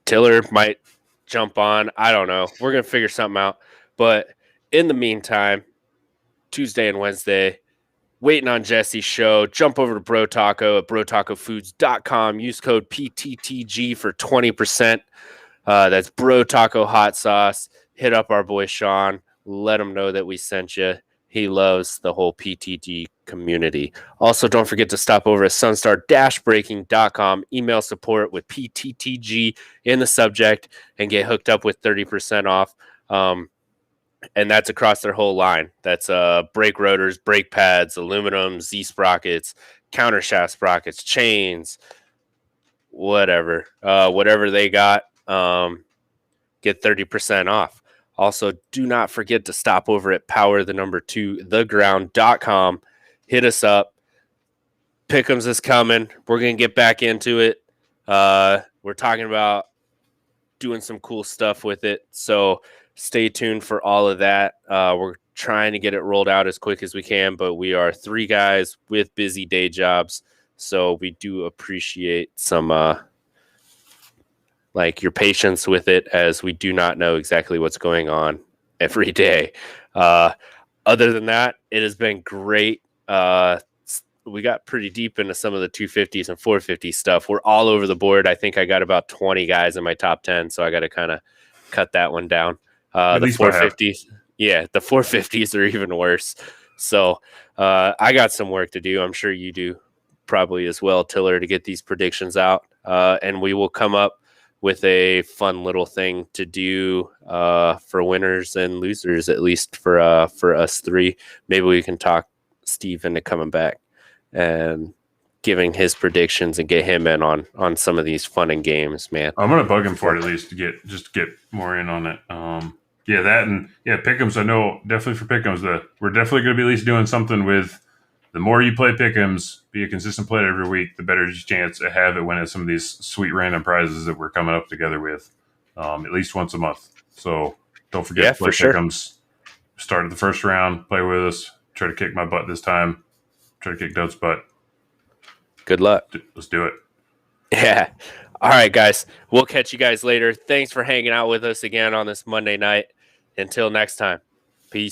Tiller might jump on. I don't know. We're going to figure something out. But in the meantime, Tuesday and Wednesday, waiting on Jesse's show. Jump over to Bro Taco at brotacofoods.com. Use code PTTG for 20%. That's Bro Taco Hot Sauce. Hit up our boy Sean. Let him know that we sent you. He loves the whole PTG community. Also, don't forget to stop over at sunstar-breaking.com. Email support with PTTG in the subject and get hooked up with 30% off. And that's across their whole line. That's brake rotors, brake pads, aluminum, Z-sprockets, countershaft sprockets, chains, whatever. Whatever they got, get 30% off. Also, do not forget to stop over at power2theground.com. Hit us up. Pick'ems is coming. We're going to get back into it. We're talking about doing some cool stuff with it. So stay tuned for all of that. We're trying to get it rolled out as quick as we can, but we are 3 guys with busy day jobs. So we do appreciate some your patience with it, as we do not know exactly what's going on every day. Other than that, it has been great. We got pretty deep into some of the 250s and 450 stuff. We're all over the board. I think I got about 20 guys in my top 10, so I got to kind of cut that one down. The 450s, the 450s are even worse. So I got some work to do. I'm sure you do probably as well, Tiller, to get these predictions out. And we will come up with a fun little thing to do for winners and losers, at least for us 3. Maybe we can talk Steve into coming back and giving his predictions and get him in on some of these fun and games, man. I'm gonna bug him for it at least to get more in on it. That and pick'ems. I know definitely for pick'ems, we're definitely gonna be at least doing something with. The more you play pick'ems, be a consistent player every week, the better chance to have it winning some of these sweet random prizes that we're coming up together with, at least once a month. So don't forget to play pick'ems. Start at the first round, play with us. Try to kick my butt this time. Try to kick Dote's butt. Good luck. Let's do it. Yeah. All right, guys. We'll catch you guys later. Thanks for hanging out with us again on this Monday night. Until next time.